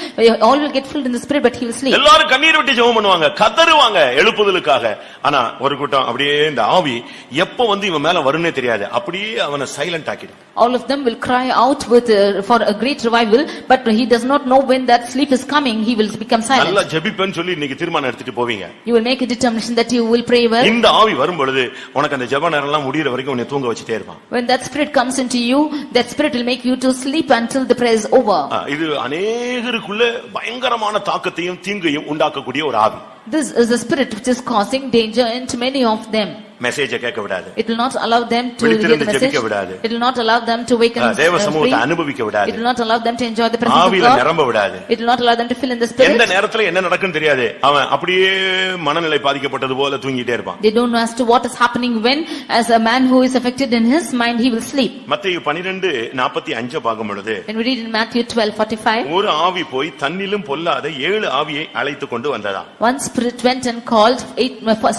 all will get filled in the spirit, but he will sleep. எல்லாரும் கண்ணீர் விட்டு ஜெபம் பண்ணுவாங்க, கதறுவாங்க எழுப்புதலுக்காக. ஆனா ஒரு கூட்டம் அப்படியே இந்த ஆவி எப்ப வந்து இவன் மேல வரும்னே தெரியாது, அப்படியே அவனை silent ஆக்கிடும். All of them will cry out for a great revival, but he does not know when that sleep is coming. He will become silent. நல்லா ஜெபிப்பேன்னு சொல்லி இன்னைக்கு தீர்மானம் எடுத்துட்டு போவீங்க. You will make a determination that you will pray well. இந்த ஆவி வரும் பொழுது உனக்கு அந்த ஜெப நேரம் எல்லாம் முடியற வரைக்கும் உன்னை தூங்க வச்சிட்டே இருப்பான். When that spirit comes into you, that spirit will make you to sleep until the prayer is over. இது அநேகருக்குள்ள பயங்கரமான தாக்கத்தையும் தீங்கையும் உண்டாக்கக்கூடிய ஒரு ஆவி. This is a spirit which is causing danger into many of them. மெசேஜை கேட்க விடாது. It will not allow them to hear the message. It will not allow them to wake up. தேவ சமூகத்தை அனுபவிக்க விடாது. It will not allow them to enjoy the presence of ஆவியில நிரம்ப விடாது. God. It will not allow them to fill in the spirit. எந்த நேரத்துல என்ன நடக்குன்னு தெரியாது. அவன் அப்படியே மனநிலை பாதிக்கப்பட்டது போல தூங்கிட்டே இருப்பான். They don't know as to what is happening when, as a man who is affected in his mind, he will sleep. மத்தேயு 12:45 பார்க்கும் பொழுது, When we read in Matthew 12:45, ஒரு ஆவி போய் தன்னிலும் பொல்லாத 7 ஆவியை அழைத்து கொண்டு வந்ததா. one spirit went and called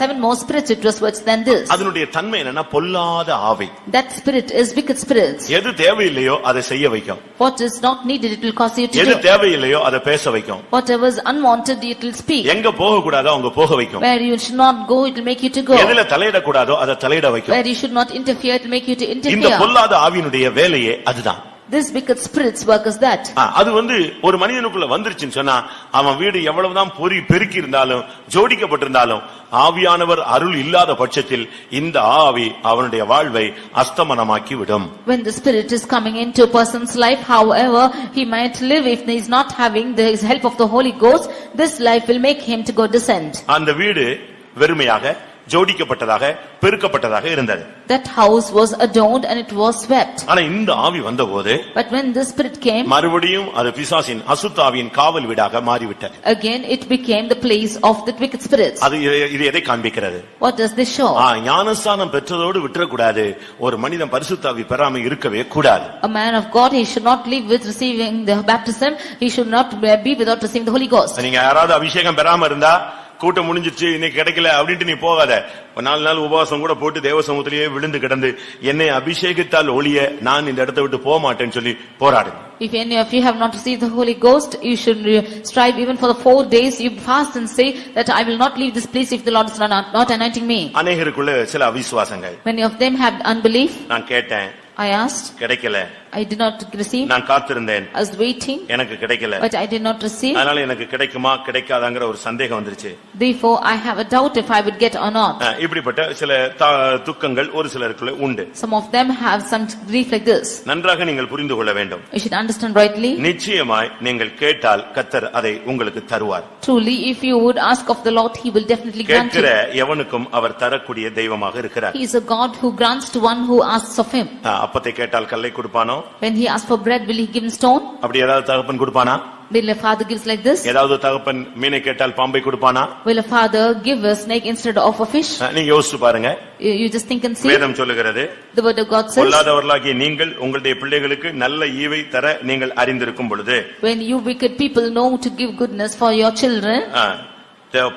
7 more spirits which was worse than this. அதனுடைய தன்மை என்னன்னா பொல்லாத ஆவி. That spirit is wicked spirits. எது தேவையில்லையோ அதை செய்ய வைக்கும். What is not needed, it will cause you to do. எது தேவையில்லையோ அதை பேச வைக்கும். Whatever is unwanted, it will speak. எங்க போக கூடாதோ அங்க போக வைக்கும். Where you should not go, it will make you to go. எதுல தலையிட கூடாதோ அதை தலையிட வைக்கும். Where you should not interfere, it will make you to interfere. இந்த பொல்லாத ஆவியினுடைய வேலையே அதுதான். This wicked spirits work as that. அது வந்து ஒரு மனிதனுக்குள்ள வந்துருச்சுன்னு சொன்னா அவன் வீடு எவ்வளவுதான் பெருக்கி இருந்தாலும் ஜோடிக்கப்பட்டிருந்தாலும் ஆவியானவர் அருள் இல்லாத பட்சத்தில் இந்த ஆவி அவனுடைய வாழ்வை அஸ்தமனமாக்கி விடும். When the spirit is coming into a person's life, however he might live, if he is not having the help of the Holy Ghost, this life will make him to go descend. அந்த வீடு வெறுமையாக ஜோடிக்கப்பட்டதாக பெருக்கப்பட்டதாக இருந்தது. That house was adorned and it was swept. ஆனா இந்த ஆவி வந்தபோது But when the spirit came, மறுபடியும் அது பிசாசின் அசுத்த ஆவியின் காவல் வீடாக மாறிவிட்டது. again it became the place of the wicked spirits. அது இது எதை காண்பிக்கிறது? What does this show? ஞானஸ்நானம் பெற்றதோடு விட்டுறக்கூடாது. ஒரு மனிதன் பரிசுத்த ஆவி பெறாம இருக்கவே கூடாது. A man of God, he should not live with receiving the baptism. He should not be without receiving the Holy Ghost. நீங்க யாராவது அபிஷேகம் பெறாம இருந்தா கூட்டம் முடிஞ்சிச்சு இன்னைக்கு கிடைக்கல அப்படின்ட்டு நீ போகாத. 4 நாள் உபவாசம் கூட போட்டு தேவ சமூகத்திலேயே விழுந்து கிடந்து என்னை அபிஷேகித்தால் ஒழிய நான் இந்த இடத்தை விட்டு போக மாட்டேன்னு சொல்லி போராடு. If any of you have not received the Holy Ghost, you should strive even for the 4 days. You fast and say that I will not leave this place if the Lord is not anointing me. அநேகருக்குள்ள சில அவிசுவாசங்கள். Many of them have unbelief. நான் கேட்டேன், I asked, கிடைக்கல. I did not receive. நான் காத்திருந்தேன், I was waiting, எனக்கு கிடைக்கல. but I did not receive. அதனால எனக்கு கிடைக்குமா கிடைக்காதாங்கற ஒரு சந்தேகம் வந்துருச்சு. Therefore I have a doubt if I would get or not. இப்படிப்பட்ட சில துக்கங்கள் ஒரு சிலருக்குள்ள உண்டு. Some of them have some grief like this. நன்றாக நீங்கள் புரிந்து கொள்ள வேண்டும். You should understand rightly. நிச்சயமாய் நீங்கள் கேட்டால் கர்த்தர் அதை உங்களுக்கு தருவார். Truly, if you would ask of the Lord, he will definitely grant you. கேட்கிற எவனுக்கும் அவர் தரக்கூடிய தெய்வமாக இருக்கிறார். He is a God who grants to one who asks of him. அப்பத்தை கேட்டால் கல்லை கொடுப்பானோ? When he asks for bread, will he give him stone? அப்படி ஏதாவது தகப்பன் கொடுப்பானா? Will a father gives like this? ஏதாவது தகப்பன் மீனை கேட்டால் பாம்பை கொடுப்பானா? Will a father give a snake instead of a fish? நீங்க யோசிச்சு பாருங்க. You just think and see. வேதம் சொல்லுகிறது, The word of God says, பொல்லாதவர்களாகிய நீங்கள் உங்களுடைய பிள்ளைகளுக்கு நல்ல ஈவை தர நீங்கள் அறிந்திருக்கும் பொழுது, when you wicked people know to give goodness for your children,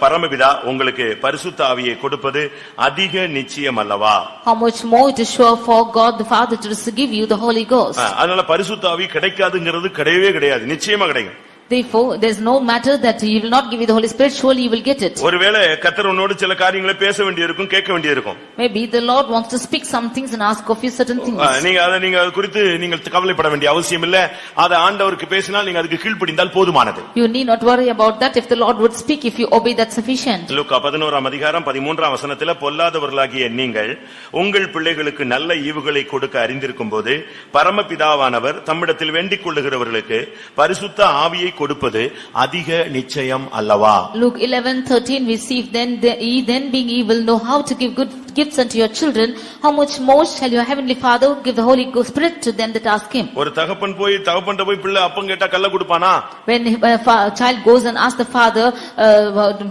பரமபிதா உங்களுக்கு பரிசுத்த ஆவியை கொடுப்பது அதிக நிச்சயம் அல்லவா? how much more it is sure for God the Father to give you the Holy Ghost. அதனால பரிசுத்த ஆவி கிடைக்காதுங்கிறது கிடையவே கிடையாது, நிச்சயமா கிடைக்கும். Therefore, there is no matter that he will not give you the Holy Spirit, surely you will get it. ஒருவேளை கர்த்தர் உன்னோடு சில காரியங்களை பேச வேண்டியிருக்கும், கேட்க வேண்டியிருக்கும். Maybe the Lord wants to speak some things and ask of you certain things. நீங்க அது குறித்து நீங்கள் கவலைப்பட வேண்டிய அவசியம் இல்ல. அதை ஆண்டவருக்கு பேசினால் நீங்க அதுக்கு கீழ்ப்படிந்தால் போதுமானது. You need not worry about that. If the Lord would speak, if you obey, that's sufficient. லூக்கா 11ஆம் அதிகாரம் 13ஆம் வசனத்திலே பொல்லாதவர்களாகிய நீங்கள் உங்கள் பிள்ளைகளுக்கு நல்ல ஈவுகளை கொடுக்க அறிந்திருக்கும்போது பரமபிதாவானவர் தம்மிடத்தில் வேண்டிக் கொள்ளுகிறவர்களுக்கு பரிசுத்த ஆவியை கொடுப்பது அதிக நிச்சயம் அல்லவா? Luke 11:13 we see, then being evil know how to give good gifts unto your children, how much more shall your heavenly Father give the Holy Spirit to them that ask him. ஒரு தகப்பன் போய் பிள்ளை அப்பம் கேட்டா கல்ல கொடுப்பானா? When a child goes and asks the father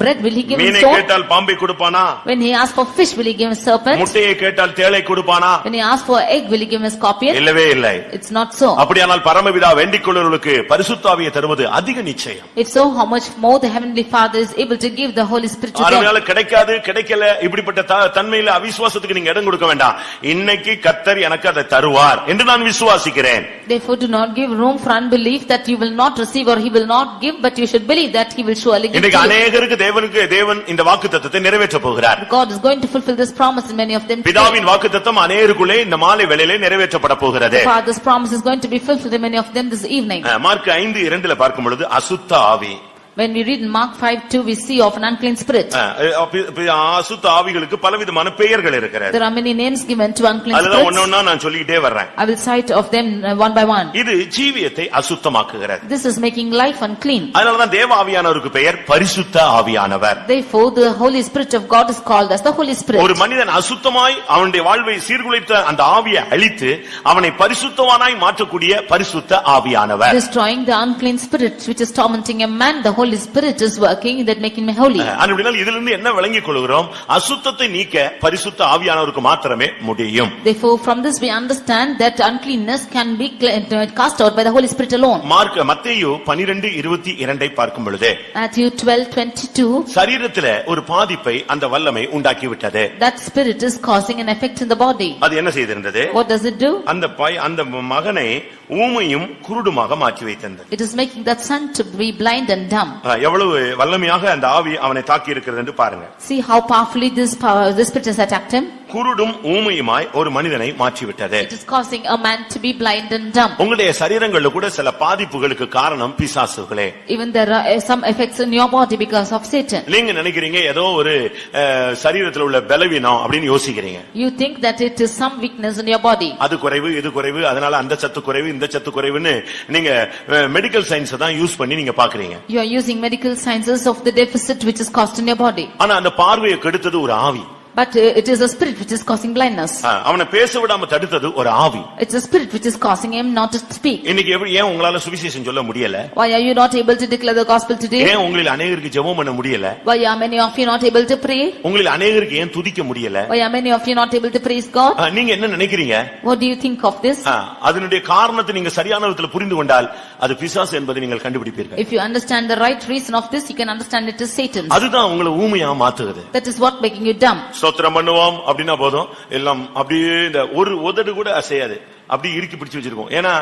bread, will he give him மீனை stone? கேட்டால் பாம்பை கொடுப்பானா? When he asks for fish, will he give him serpent? முட்டையை கேட்டால் தேளை கொடுப்பானா? When he asks for egg, will he give him a scorpion? இல்லவே இல்லை. It's not so. அப்படியானால் பரமபிதா வேண்டிக் கொள்ளுகிறவர்களுக்கு பரிசுத்த ஆவியை தருவது அதிக நிச்சயம். If so, how much more the heavenly Father is able to give the Holy Spirit to them. அதனால கிடைக்காது கிடைக்கல இப்படிப்பட்ட தன்மையில அவிசுவாசத்துக்கு நீங்க இடம் கொடுக்க வேண்டாம். இன்னைக்கு கர்த்தர் எனக்கு அதை தருவார் என்று நான் விசுவாசிக்கிறேன். Therefore do not give room for unbelief that you will not receive or he will not give, but you should believe that he will surely give. இன்னைக்கு अनेகருக்கு தேவன் இந்த வாக்குத்தத்தத்தை நிறைவேற்ற போகிறார். God is going to fulfill this promise in many of them. பிதாவின் வாக்குத்தத்தம் அநேகருக்குள்ளே இந்த மாலை வேளையிலே நிறைவேற்றப்பட போகிறது. The Father's promise is going to be fulfilled in many of them this evening. Mark 5:2 பார்க்கும் பொழுது அசுத்த ஆவி. When we read in Mark 5:2, we see of an unclean spirit. அசுத்த ஆவிகளுக்கு பலவிதமான பெயர்கள் இருக்கிறது. There are many names given to unclean spirits. அதெல்லாம் ஒவ்வொண்ணா நான் சொல்லிட்டே வர்றேன். I will cite of them one by one. இது ஜீவியத்தை அசுத்தமாக்குகிறது. This is making life unclean. அதனால தான் தேவ ஆவியானவருக்கு பெயர் பரிசுத்த ஆவியானவர். Therefore the Holy Spirit of God is called as the Holy Spirit. ஒரு மனிதன் அசுத்தமாய் அவனுடைய வாழ்வை சீர்குலைத்த அந்த ஆவியை அழித்து அவனை பரிசுத்தவானாய் மாற்றக்கூடிய பரிசுத்த ஆவியானவர். Destroying the unclean spirit which is tormenting a man, the Holy Spirit is working that making me holy. அப்படினால் இதிலிருந்து என்ன விளங்கிக் கொள்கிறோம்? அசுத்தத்தை நீக்க பரிசுத்த ஆவியானவருக்கு மாத்திரமே முடியும். Therefore from this we understand that uncleanness can be cast out by the Holy Spirit alone. மத்தேயு 12:22 பார்க்கும் பொழுது Matthew 12:22 சரீரத்திலே ஒரு பாதிப்பை அந்த வல்லமை உண்டாக்கி விட்டது. That spirit is causing an effect in the body. அது என்ன செய்திருந்தது? What does it do? அந்த மகனை ஊமையும் குருடுமாக மாற்றி வைத்தது. It is making that son to be blind and dumb. எவ்வளவு வல்லமையாக அந்த ஆவி அவனை தாக்கி இருக்கிறது என்று பாருங்க. See how powerfully this spirit has attacked him. குருடும் ஊமையுமாய் ஒரு மனிதனை மாற்றி விட்டது. It is causing a man to be blind and dumb. உங்களுடைய சரீரங்களில கூட சில பாதிப்புகளுக்கு காரணம் பிசாசுகளே. Even there are some effects in your body because of Satan. நீங்க நினைக்கிறீங்க ஏதோ ஒரு சரீரத்தில் உள்ள பலவீனம் அப்படினு யோசிக்கிறீங்க. You think that it is some weakness in your body. அது குறைவு இது குறைவு அதனால அந்த சத்து குறைவு இந்த சத்து குறைவுன்னு நீங்க மெடிக்கல் சயின்ஸ் தான் யூஸ் பண்ணி நீங்க பாக்குறீங்க. You are using medical sciences of the deficit which is caused in your body. ஆனா அந்த பார்வையை கெடுத்தது ஒரு ஆவி. But it is a spirit which is causing blindness. அவனை பேச விடாம தடுத்தது ஒரு ஆவி. It's a spirit which is causing him not to speak. இன்னைக்கு ஏன் உங்களால சுவிசேஷம் சொல்ல முடியல? Why are you not able to declare the gospel today? ஏன் உங்களில் அநேகருக்கு ஜெபம் பண்ண முடியல? Why are many of you not able to pray? உங்களில் அநேகருக்கு ஏன் துதிக்க முடியல? Why are many of you not able to praise God? நீங்க என்ன நினைக்கிறீங்க? What do you think of this? அதனுடைய காரணத்தை நீங்க சரியான விதத்துல புரிந்து கொண்டால் அது பிசாசு என்பதை நீங்கள் கண்டுபிடிப்பீர்கள். If you understand the right reason of this, you can understand it as Satan. அதுதான் உங்களை ஊமையா மாத்துகிறது. That is what making you dumb. ஸ்தோத்திரம் பண்ணுவோம் அப்படினா போதும் எல்லாம் அப்படியே இந்த ஒரு உதடு கூட அசையாது. அப்படி இறுக்கி பிடிச்சு வச்சிருக்கோம். ஏன்னா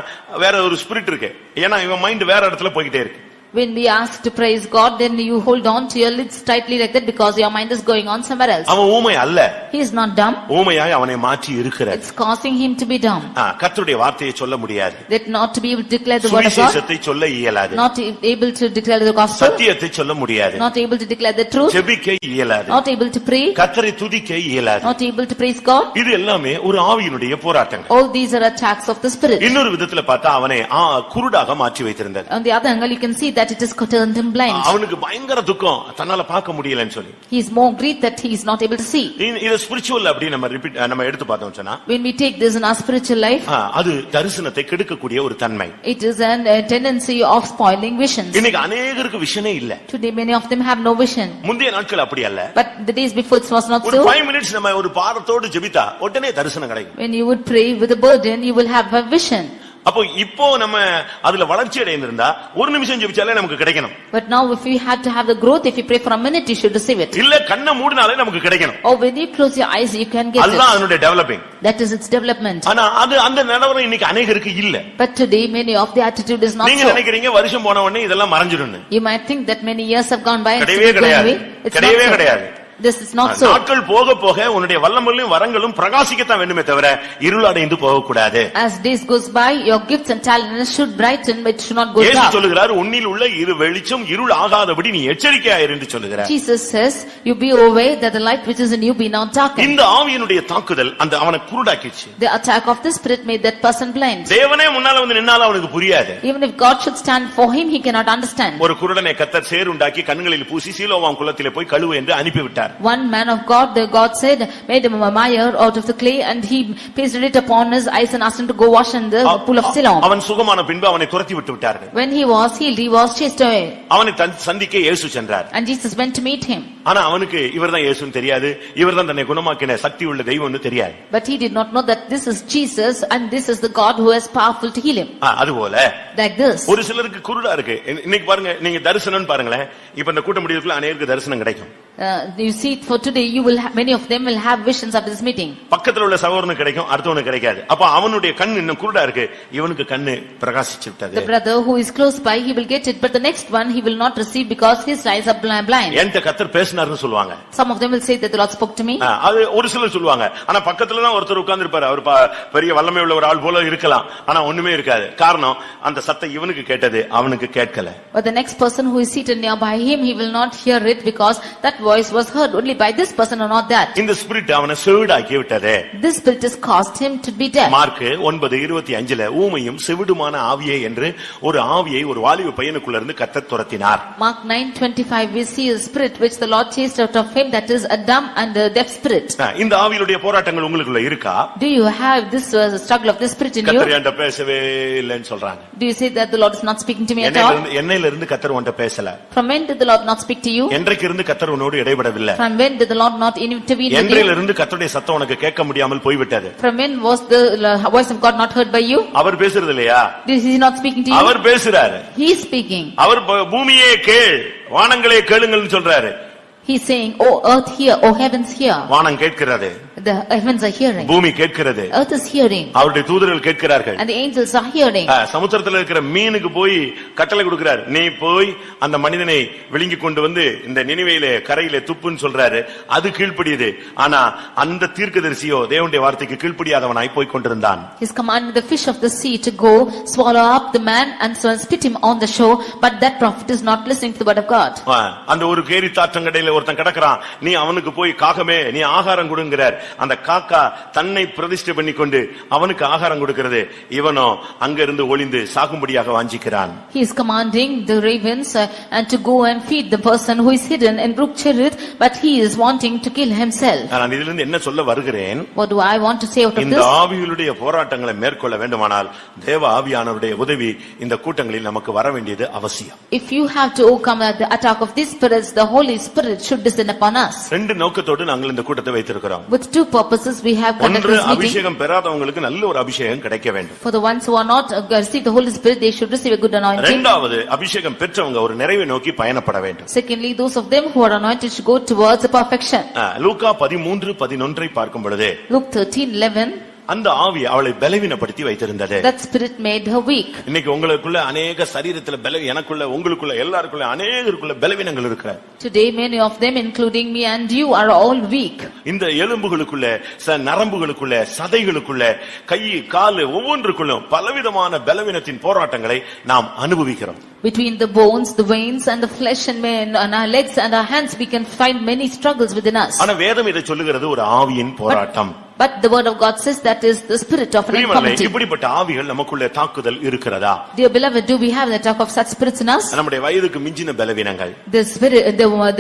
வேற ஒரு ஸ்பிரிட் இருக்கு. ஏன்னா இவன் மைண்ட் வேற இடத்துல போயிட்டே இருக்கு. When we ask to praise God, then you hold on to your lids tightly like that because your mind is going on somewhere else. அவன் ஊமை அல்ல. He is not dumb. ஊமையாய் அவனை மாற்றி இருக்கிறார். It's causing him to be dumb. கர்த்தருடைய வார்த்தையை சொல்ல முடியாது. That not to be able to declare the word of God. சுவிசேஷத்தை சொல்ல இயலாது. Not able to declare the gospel. சத்தியத்தை சொல்ல முடியாது. Not able to declare the truth. ஜெபிக்க இயலாது. Not able to pray. கர்த்தரை துதிக்க இயலாது. Not able to praise God. இது எல்லாமே ஒரு ஆவியினுடைய போராட்டங்கள். All these are attacks of the spirit. இன்னொரு விதத்துல பார்த்தா அவனை குருடாக மாற்றி வைத்திருந்தார். On the other angle, you can see that it is turned him blind. அவனுக்கு பயங்கர துக்கம் தன்னால பார்க்க முடியலன்னு சொல்லி. He is more grief that he is not able to see. இது ஸ்பிரிச்சுவல் அப்படி நம்ம எடுத்து பார்த்தோம் சொன்னா. When we take this in our spiritual life, அது தரிசனத்தை கெடுக்கக்கூடிய ஒரு தன்மை. It is a tendency of spoiling visions. இன்னைக்கு अनेகருக்கு விஷனே இல்ல. Today many of them have no vision. முந்தைய நாட்கள் அப்படி அல்ல. But the days before it was not so. ஒரு 5 minutes நம்ம ஒரு பாரத்தோடு ஜெபித்தா உடனே தரிசனம் கிடைக்கும். When you would pray with a burden, you will have a vision. அப்போ இப்போ நம்ம அதுல வளர்ச்சி அடைந்திருந்தா ஒரு நிமிஷம் ஜெபிச்சாலே நமக்கு கிடைக்கணும். But now if you had to have the growth, if you pray for a minute, you should receive it. இல்ல கண்ணை மூடினாலே நமக்கு கிடைக்கணும். Or when you close your eyes, you can get it. அதுதான் அதனுடைய developing. That is its development. ஆனா அது அந்த நிலவரம் இன்னைக்கு अनेகருக்கு இல்ல. But today many of the attitude is not so. நீங்க நினைக்கிறீங்க வருஷம் போன உடனே இதெல்லாம் மறைஞ்சிடும்னு. You might think that many years have gone by. கிடையவே கிடையாது. கிடையவே கிடையாது. This is not so. நாட்கள் போக போக உன்னுடைய வல்லமையும் வரங்களும் பிரகாசிக்கத்தான் வேண்டுமே தவிர இருளடைந்து போக கூடாது. As days goes by, your gifts and talents should brighten, but should not go dark. இயேசு சொல்லுகிறார் உன்னில் உள்ள வெளிச்சம் இருள் ஆகாதபடி நீ எச்சரிக்கையாயிரு என்று சொல்லுகிறார். Jesus says, you be aware that the light which is in you be not darkened. இந்த ஆவியினுடைய தாக்குதல் அந்த அவனை குருடாக்கிச்சு. The attack of the spirit made that person blind. தேவனே முன்னால வந்து நின்னால அவனுக்கு புரியாது. Even if God should stand for him, he cannot understand. ஒரு குருடனை கர்த்தர் சேறுண்டாக்கி கண்களில் பூசி சீலோவாம் குளத்திலே போய் கழுவு என்று அனுப்பிவிட்டார். One man of God, the God said, made him a mire out of the clay, and he pasted it upon his eyes and asked him to go wash in the pool of Siloam. அவன் சுகமான பின்பு அவனை துரத்தி விட்டு விட்டார்கள். When he was healed, he was chased away. அவனை சந்திக்க இயேசு சென்றார். And Jesus went to meet him. ஆனா அவனுக்கு இவர்தான் இயேசுன்னு தெரியாது. இவர்தான் தன்னை குணமாக்கின சக்தி உள்ள தெய்வம்னு தெரியாது. But he did not know that this is Jesus and this is the God who is powerful to heal him. அதுபோல Like this. ஒரு சிலருக்கு குருடா இருக்கு. இன்னைக்கு பாருங்க நீங்க தரிசனம் பாருங்களேன். இப்ப இந்த கூட்ட முடியறதுக்குள்ள அநேகருக்கு தரிசனம் கிடைக்கும். You see for today you will have, many of them will have visions after this meeting. பக்கத்துல உள்ள சகோதரனுக்கு கிடைக்கும் அடுத்தவனுக்கு கிடைக்காது. அப்ப அவனுடைய கண் இன்னும் குருடா இருக்கு. இவனுக்கு கண்ணு பிரகாசிச்சு விட்டது. The brother who is close by, he will get it, but the next one he will not receive because his eyes are blind. என்கிட்ட கர்த்தர் பேசினார்னு சொல்லுவாங்க. Some of them will say that the Lord spoke to me. அது ஒரு சிலர் சொல்லுவாங்க. ஆனா பக்கத்துல தான் ஒருத்தர் உட்கார்ந்து இருப்பாரு. அவர் பெரிய வல்லமை உள்ள ஒரு ஆள் போல இருக்கலாம். ஆனா ஒண்ணுமே இருக்காது. காரணம் அந்த சத்தம் இவனுக்கு கேட்டது அவனுக்கு கேட்கல. But the next person who is seated nearby him, he will not hear it because that voice was heard only by this person or not that. இந்த ஸ்பிரிட் அவனை செவிடாக்கி விட்டது. This spirit has caused him to be deaf. Mark 9:25ல ஊமையும் செவிடுமான ஆவியே என்று ஒரு ஆவியை ஒரு வாலிப பையனுக்குள்ள இருந்து கர்த்தர் துரத்தினார். Mark 9:25 we see a spirit which the Lord chased out of him, that is a dumb and a deaf spirit. இந்த ஆவியுடைய போராட்டங்கள் உங்களுக்குள்ள இருக்கா? Do you have this struggle of this spirit in you? கர்த்தர் என்கிட்ட பேசவே இல்லன்னு சொல்றாங்க. Do you say that the Lord is not speaking to me at all? என்னையில இருந்து கர்த்தர் உன்கிட்ட பேசல. From when did the Lord not speak to you? என்றைக்கு இருந்து கர்த்தர் உன்னோடு இடைபடவில்லை? From when did the Lord not intervene with you? என்றையில இருந்து கர்த்தருடைய சத்தம் உனக்கு கேட்க முடியாமல் போய்விட்டது? From when was the voice of God not heard by you? அவர் பேசுறது இல்லையா? Is he not speaking to you? அவர் பேசுறாரு. He is speaking. அவர் பூமியே கேள் வானங்களே கேளுங்கள்னு சொல்றாரு. He is saying, oh earth hear, oh heavens hear. வானம் கேட்கிறது. The heavens are hearing. பூமி கேட்கிறது. Earth is hearing. அவருடைய தூதர்கள் கேட்கிறார்கள். And the angels are hearing. சமுத்திரத்துல இருக்கிற மீனுக்கு போய் கட்டளை கொடுக்கிறார். நீ போய் அந்த மனிதனை விழுங்கி கொண்டு வந்து இந்த நினிவேயிலே கரையிலே துப்புன்னு சொல்றாரு. அது கீழ்ப்படியுது. ஆனா அந்த தீர்க்கதரிசியோ தேவனுடைய வார்த்தைக்கு கீழ்ப்படியாதவனாய் போய் கொண்டிருந்தான். He is commanding the fish of the sea to go swallow up the man and so spit him on the shore, but that prophet is not listening to the word of God. அந்த ஒரு கேரி தாற்றங்கடையில ஒருத்தன் கிடக்குறான். நீ அவனுக்கு போய் காகமே நீ ஆகாரம் கொடுங்கறார். அந்த காக்கா தன்னை பிரதிஷ்டை பண்ணிக்கொண்டு அவனுக்கு ஆகாரம் கொடுக்கிறது, இவனோ அங்கிருந்து ஒளிந்து சாகும்படியாக வாஞ்சிக்கிறான். He is commanding the ravens and to go and feed the person who is hidden in Brook Cherith, but he is wanting to kill himself. நான் இதிலிருந்து என்ன சொல்ல வருகிறேன்? What do I want to say out of இந்த this? ஆவிகளுடைய போராட்டங்களை மேற்கொள்ள வேண்டுமானால் தேவ ஆவியானவருடைய உதவி இந்த கூட்டங்களில் நமக்கு வர வேண்டியது அவசியம். If you have to overcome the attack of these spirits, the Holy Spirit should descend upon us. ரெண்டு நோக்கத்தோடு நாங்கள் இந்த கூட்டத்தை வைத்திருக்கிறோம். With two purposes we have conducted ஒன்று, this meeting. அபிஷேகம் பெறாதவங்களுக்கு நல்ல ஒரு அபிஷேகம் கிடைக்க வேண்டும். For the ones who are not received the Holy Spirit, they should receive a good anointing. இரண்டாவது, அபிஷேகம் பெற்றவங்க ஒரு நிறைவை நோக்கி பயணப்பட வேண்டும். Secondly, those of them who are anointed should go towards the perfection. லூக்கா 13:11 பார்க்கும் பொழுது Luke 13:11, அந்த ஆவி அவளை பலவீனப்படுத்தி வைத்திருந்தது. that spirit made her weak. இன்னைக்கு உங்களுக்குள்ள அநேக சரீரத்துல எனக்குள்ள உங்களுக்குள்ள எல்லாருக்குள்ள அநேகருக்குள்ள பலவீனங்கள் இருக்கு. Today many of them, including me and you, are all weak. இந்த எலும்புகளுக்குள்ள நரம்புகளுக்குள்ள சதைகளுக்குள்ள கை கால் ஒவ்வொன்றுக்குள்ளும் பலவிதமான பலவீனத்தின் போராட்டங்களை நாம் அனுபவிக்கிறோம். Between the bones, the veins and the flesh and our legs and our hands, we can find many struggles within us. ஆனா வேதம் இதை சொல்லுகிறது ஒரு ஆவியின் போராட்டம். But the word of God says that is the spirit of an infirmity. இப்படிப்பட்ட ஆவிகள் நமக்குள்ள தாக்குதல் இருக்கிறதா? Dear beloved, do we have the attack of such spirits in us? நம்முடைய வயதுக்கு மிஞ்சின பலவீனங்கள். The spirit,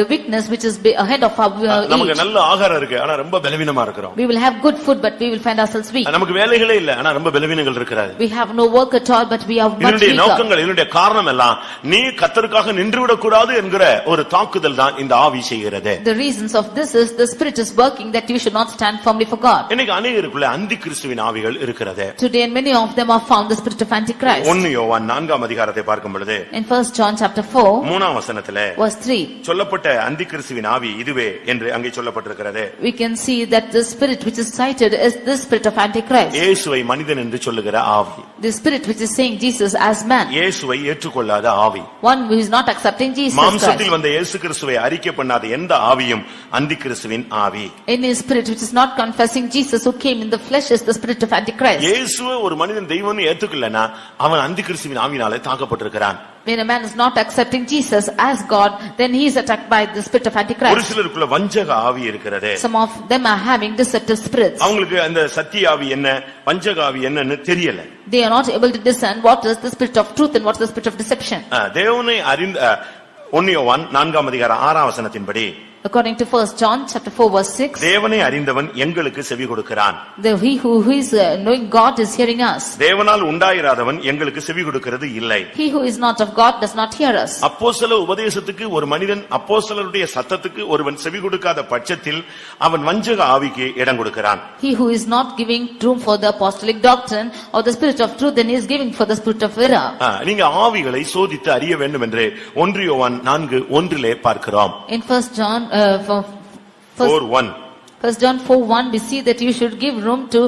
the weakness which is ahead of our நமக்கு age. நல்ல ஆகாரம் இருக்கு, ஆனா ரொம்ப பலவீனமா இருக்கிறோம். We will have good food, but we will find ourselves weak. நமக்கு வேலைகளே இல்ல, ஆனா ரொம்ப பலவீனங்கள் இருக்கிறது. We have no work at all, but we are much இதனுடைய weaker. நோக்கங்கள், இதனுடைய காரணம் எல்லாம் நீ கர்த்தருக்காக நின்றுவிடக் கூடாது என்கிற ஒரு தாக்குதல் தான் இந்த ஆவி செய்கிறது. The reasons of this is the spirit is working that you should not stand firmly for God. இன்னைக்கு அநேகருக்குள்ள அந்தி கிறிஸ்துவின் ஆவிகள் இருக்கிறது. Today many of them are found the spirit of Antichrist. 1 யோவான் 4ஆம் அதிகாரத்தை பார்க்கும் பொழுது In 1 John chapter 4 3ஆம் வசனத்திலே verse 3, சொல்லப்பட்ட அந்தி கிறிஸ்துவின் ஆவி இதுவே என்று அங்கே சொல்லப்பட்டிருக்கிறது. we can see that the spirit which is cited is the spirit of Antichrist. இயேசுவை மனிதன் என்று சொல்லுகிற ஆவி. The spirit which is saying Jesus as man. இயேசுவை ஏற்றுக்கொள்ளாத ஆவி. One who is not accepting Jesus மாம்சத்தில் Christ. வந்த இயேசு கிறிஸ்துவை அறிக்கை பண்ணாத எந்த ஆவியும் அந்தி கிறிஸ்துவின் ஆவி. Any spirit which is not confessing Jesus who came in the flesh is the spirit of Antichrist. இயேசுவை ஒரு மனிதன் தெய்வம்னு ஏத்துக்கலனா அவன் அந்தி கிறிஸ்துவின் ஆவினாலே தாக்கப்பட்டிருக்கிறான். When a man is not accepting Jesus as God, then he is attacked by the spirit of ஒரு Antichrist. சிலருக்குள்ள வஞ்சக ஆவி இருக்கிறது. Some of them are having deceptive spirits. அவங்களுக்கு அந்த சத்திய ஆவி என்ன வஞ்சக ஆவி என்னன்னு தெரியல. They are not able to discern what is the spirit of truth and what is the spirit of deception. தேவனை அறிந்த 1 யோவான் 4ஆம் அதிகாரம் 6ஆம் வசனத்தின்படி According to 1 John chapter 4 verse 6, தேவனை அறிந்தவன் எங்களுக்கு செவி கொடுக்கிறான். he who is knowing God is hearing us. தேவனால் உண்டாயிராதவன் எங்களுக்கு செவி கொடுக்கிறது இல்லை. He who is not of God does not hear us. அப்போஸ்தல உபதேசத்துக்கு ஒரு மனிதன் அப்போஸ்தலருடைய சத்தத்துக்கு ஒருவன் செவி கொடுக்காத பட்சத்தில் அவன் வஞ்சக ஆவிக்கு இடம் கொடுக்கிறான். He who is not giving room for the apostolic doctrine or the spirit of truth, then he is giving for the spirit of error. நீங்க ஆவிகளை சோதித்து அறிய வேண்டும் என்று 1 யோவான் 4:1 பார்க்கிறோம். In 1 John 4:1 1 John 4:1, we see that you should give room to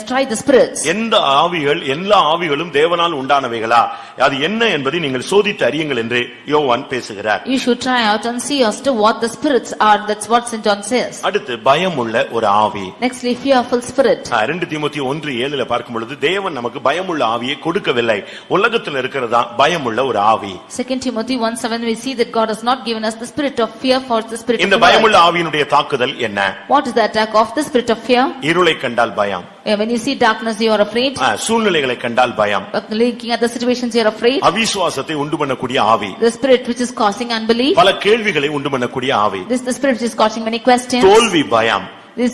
try the spirits. எந்த ஆவிகள் எல்லா ஆவிகளும் தேவனால் உண்டானவைகளா அது என்ன என்பதை நீங்கள் சோதித்து அறியுங்கள் என்று யோவான் பேசுகிறார். You should try out and see as to what the spirits are. That's what St. John says. அடுத்து பயமுள்ள ஒரு ஆவி. Nextly, fearful spirit. 2 தீமோத்தேயு 1:7 பார்க்கும் பொழுது தேவன் நமக்கு பயமுள்ள ஆவியை கொடுக்கவில்லை. உலகத்தில் இருக்கிறதா பயமுள்ள ஒரு ஆவி. 2 Timothy 1:7, we see that God has not given us the spirit of fear, for the spirit of இந்த the பயமுள்ள world. ஆவியினுடைய தாக்குதல் என்ன? What is the attack of the spirit of fear? இருளை கண்டால் பயம். When you see darkness, you are afraid. சூழ்நிலைகளை கண்டால் பயம். Looking at the situations, you are afraid. அவிசுவாசத்தை உண்டு பண்ணக்கூடிய ஆவி. The spirit which is causing unbelief. பல கேள்விகளை உண்டு பண்ணக்கூடிய ஆவி. This is the spirit which is causing many questions. தோல்வி பயம். This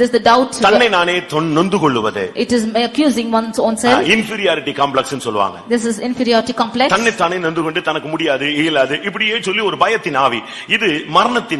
is the doubt. தன்னை நானே நொந்து கொள்ளுவது. It is accusing one's own self. Inferiority complex ன்னு சொல்வாங்க. This is inferiority complex. தன்னை தானே நொந்து கொண்டு தனக்கு முடியாது இயலாது இப்படியே சொல்லி ஒரு பயத்தின் ஆவி. இது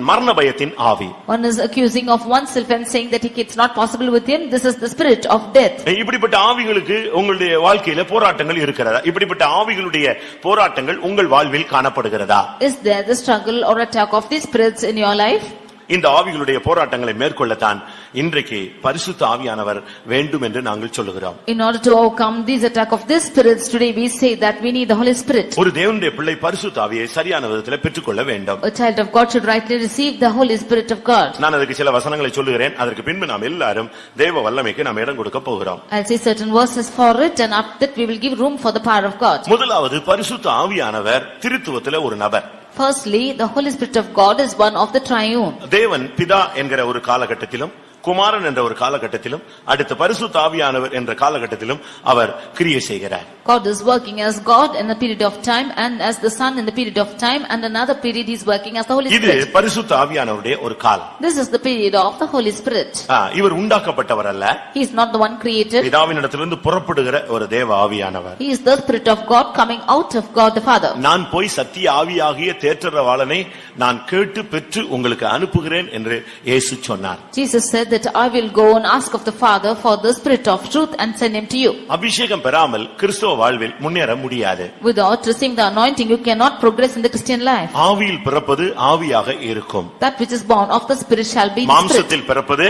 மரண பயத்தின் ஆவி. One is accusing of oneself and saying that it's not possible with him. This is the spirit of death. இப்படிப்பட்ட ஆவிகளுக்கு உங்களுடைய வாழ்க்கையில போராட்டங்கள் இருக்கிறதா? இப்படிப்பட்ட ஆவிகளுடைய போராட்டங்கள் உங்கள் வாழ்வில் காணப்படுகிறதா? Is there the struggle or attack of these spirits in your life? இந்த ஆவிகளுடைய போராட்டங்களை மேற்கொள்ளத்தான் இன்றைக்கு பரிசுத்த ஆவியானவர் வேண்டும் என்று நாங்கள் சொல்லுகிறோம். In order to overcome these attack of these spirits, today we say that we need the Holy Spirit. ஒரு தேவனுடைய பிள்ளை பரிசுத்த ஆவியை சரியான விதத்தில் பெற்றுக்கொள்ள வேண்டும். A child of God should rightly receive the Holy Spirit of God. நான் அதுக்கு சில வசனங்களை சொல்லுகிறேன். அதற்கு பின்பு நாம் எல்லாரும் தேவ வல்லமைக்கு நாம் இடம் கொடுக்க போகிறோம். I'll say certain verses for it, and after that we will give room for the power of God. முதலாவது பரிசுத்த ஆவியானவர் திருத்துவத்திலே ஒரு நபர். Firstly, the Holy Spirit of God is one of the triune. தேவன் பிதா என்கிற ஒரு காலகட்டத்திலும் குமாரன் என்ற ஒரு காலகட்டத்திலும் அடுத்து பரிசுத்த ஆவியானவர் என்ற காலகட்டத்திலும் அவர் கிரியை செய்கிறார். God is working as God in a period of time and as the Son in the period of time, and another period he is working as the Holy இது Spirit. பரிசுத்த ஆவியானவருடைய ஒரு காலம். This is the period of the Holy Spirit. இவர் உண்டாக்கப்பட்டவர் அல்ல. He is not the one created. பிதாவினிடத்திலிருந்து புறப்படுகிற ஒரு தேவ ஆவியானவர். He is the Spirit of God coming out of God the Father. நான் போய் சத்திய ஆவியாகிய தேற்றரவாளனை நான் கேட்டு பெற்று உங்களுக்கு அனுப்புகிறேன் என்று இயேசு சொன்னார். Jesus said that I will go and ask of the Father for the Spirit of truth and send him to you. அபிஷேகம் பெறாமல் கிறிஸ்தவ வாழ்வில் முன்னேற முடியாது. Without receiving the anointing you cannot progress in the Christian life. ஆவியில் பிறப்பது ஆவியாக இருக்கும். That which is born of the Spirit shall be the Spirit. மாம்சத்தில் பிறப்பது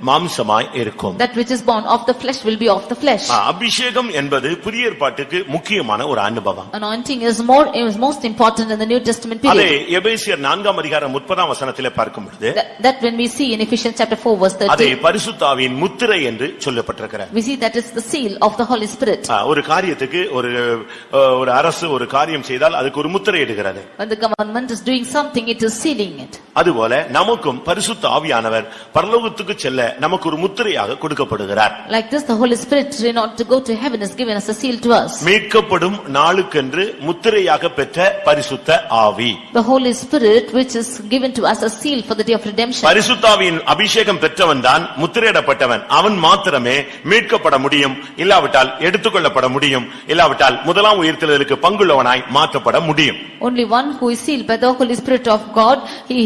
மாம்சமாய் இருக்கும். That which is born of the flesh will be of the flesh. அபிஷேகம் என்பது புதிய ஏற்பாட்டுக்கு முக்கியமான ஒரு அனுபவம். Anointing is most important in the New Testament period. அதே எபேசியர் 4:30 பார்க்கும் பொழுது that when we see in Ephesians chapter 4 verse 30, அதே பரிசுத்த ஆவியின் முத்திரை என்று சொல்லப்பட்டிருக்கிறது. we see that it's the seal of the Holy Spirit. ஒரு காரியத்துக்கு ஒரு அரசு ஒரு காரியம் செய்தால் அதுக்கு ஒரு முத்திரை இடுகிறது. When the government is doing something, it is sealing it. அதுபோல நமக்கும் பரிசுத்த ஆவியானவர் பரலோகத்துக்கு செல்ல நமக்கு ஒரு முத்திரையாக கொடுக்கப்படுகிறார். Like this, the Holy Spirit, in order to go to heaven, is given as a seal to us. மீட்கப்படும் நாளுக்கென்று முத்திரையாக பெற்ற பரிசுத்த ஆவி. The Holy Spirit, which is given to us as a seal for the day of redemption. பரிசுத்த ஆவியின் அபிஷேகம் பெற்றவன் தான் முத்திரையிடப்பட்டவன். அவன் மாத்திரமே மீட்கப்பட முடியும், இல்லாவிட்டால் எடுத்துக்கொள்ளப்பட முடியும், இல்லாவிட்டால் முதலாம் உயிர்த்தெழுதலுக்கு பங்குள்ளவனாய் மாற்றப்பட முடியும். Only one who is sealed by the Holy Spirit of God,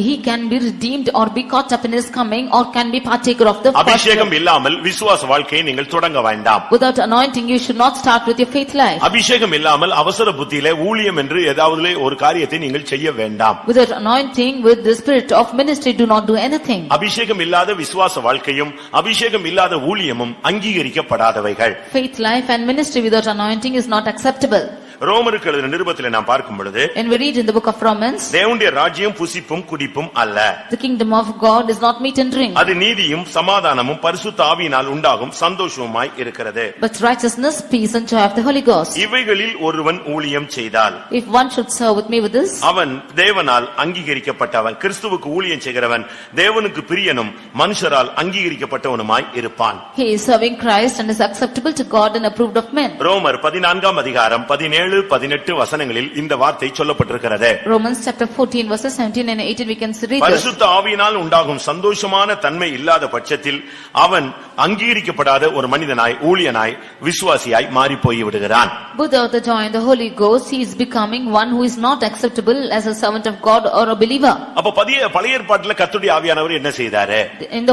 he can be redeemed or be caught up in his coming or can be partaker of the அபிஷேகம் இல்லாமல் விசுவாச வாழ்க்கையை நீங்கள் தொடங்க வேண்டாம். Without anointing you should not start with your faith life. அபிஷேகம் இல்லாமல் அவசர புத்தியிலே ஊழியம் என்று ஏதாவது ஒரு காரியத்தை நீங்கள் செய்ய வேண்டாம். Without anointing, with the spirit of ministry, do not do anything. அபிஷேகம் இல்லாத விசுவாச வாழ்க்கையும் அபிஷேகம் இல்லாத ஊழியமும் அங்கீகரிக்கப்படாதவைகள். Faith life and ministry without anointing is not acceptable. ரோமருக்கு எழுதின நிருபத்திலே நாம் பார்க்கும் பொழுது When we read in the book of Romans, தேவனுடைய ராஜ்யம் புசிப்பும் குடிப்பும் அல்ல. the kingdom of God is not meat and drink, அது நீதியும் சமாதானமும் பரிசுத்த ஆவியினால் உண்டாகும் சந்தோஷமுமாய் இருக்கிறது. but righteousness, peace and joy of the Holy Ghost. இவைகளில் ஒருவன் ஊழியம் செய்தால் If one should serve with me with this, அவன் தேவனால் அங்கீகரிக்கப்பட்டவன். கிறிஸ்துவுக்கு ஊழியம் செய்கிறவன் தேவனுக்கு பிரியனும் மனுஷரால் அங்கீகரிக்கப்பட்டவனுமாய் இருப்பான். he is serving Christ and is acceptable to God and approved of men. ரோமர் 14:17 18 வசனங்களில் இந்த வார்த்தை சொல்லப்பட்டிருக்கிறது. Romans chapter 14 verses 17 and 18 we can read this. பரிசுத்த ஆவியினால் உண்டாகும் சந்தோஷமான தன்மை இல்லாத பட்சத்தில் அவன் அங்கீகரிக்கப்படாத ஒரு மனிதனாய் ஊழியனாய் விசுவாசியாய் மாறி போய் விடுகிறான். Without the joy in the Holy Ghost, he is becoming one who is not acceptable as a servant of God or a believer. அப்ப பழைய ஏற்பாட்டில் கர்த்தருடைய ஆவியானவர் என்ன செய்தாரு? In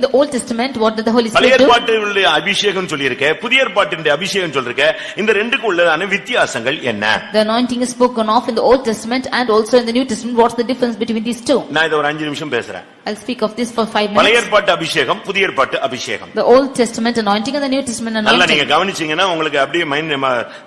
the Old Testament, what did the Holy பழைய Spirit do? ஏற்பாட்டினுடைய அபிஷேகம் சொல்லியிருக்க, புதிய ஏற்பாட்டினுடைய அபிஷேகம் சொல்லிருக்க, இந்த ரெண்டுக்கும் உள்ளதான வித்தியாசங்கள் என்ன? The anointing is spoken of in the Old Testament and also in the New Testament. What's the difference between these two? நான் இத ஒரு 5 நிமிஷம் பேசுறேன். I'll speak of this for 5 பழைய minutes. ஏற்பாட்டு அபிஷேகம், புதிய ஏற்பாட்டு அபிஷேகம். The Old Testament anointing and the New Testament நல்லா anointing. நீங்க கவனிச்சீங்கன்னா உங்களுக்கு அப்படியே மைண்ட்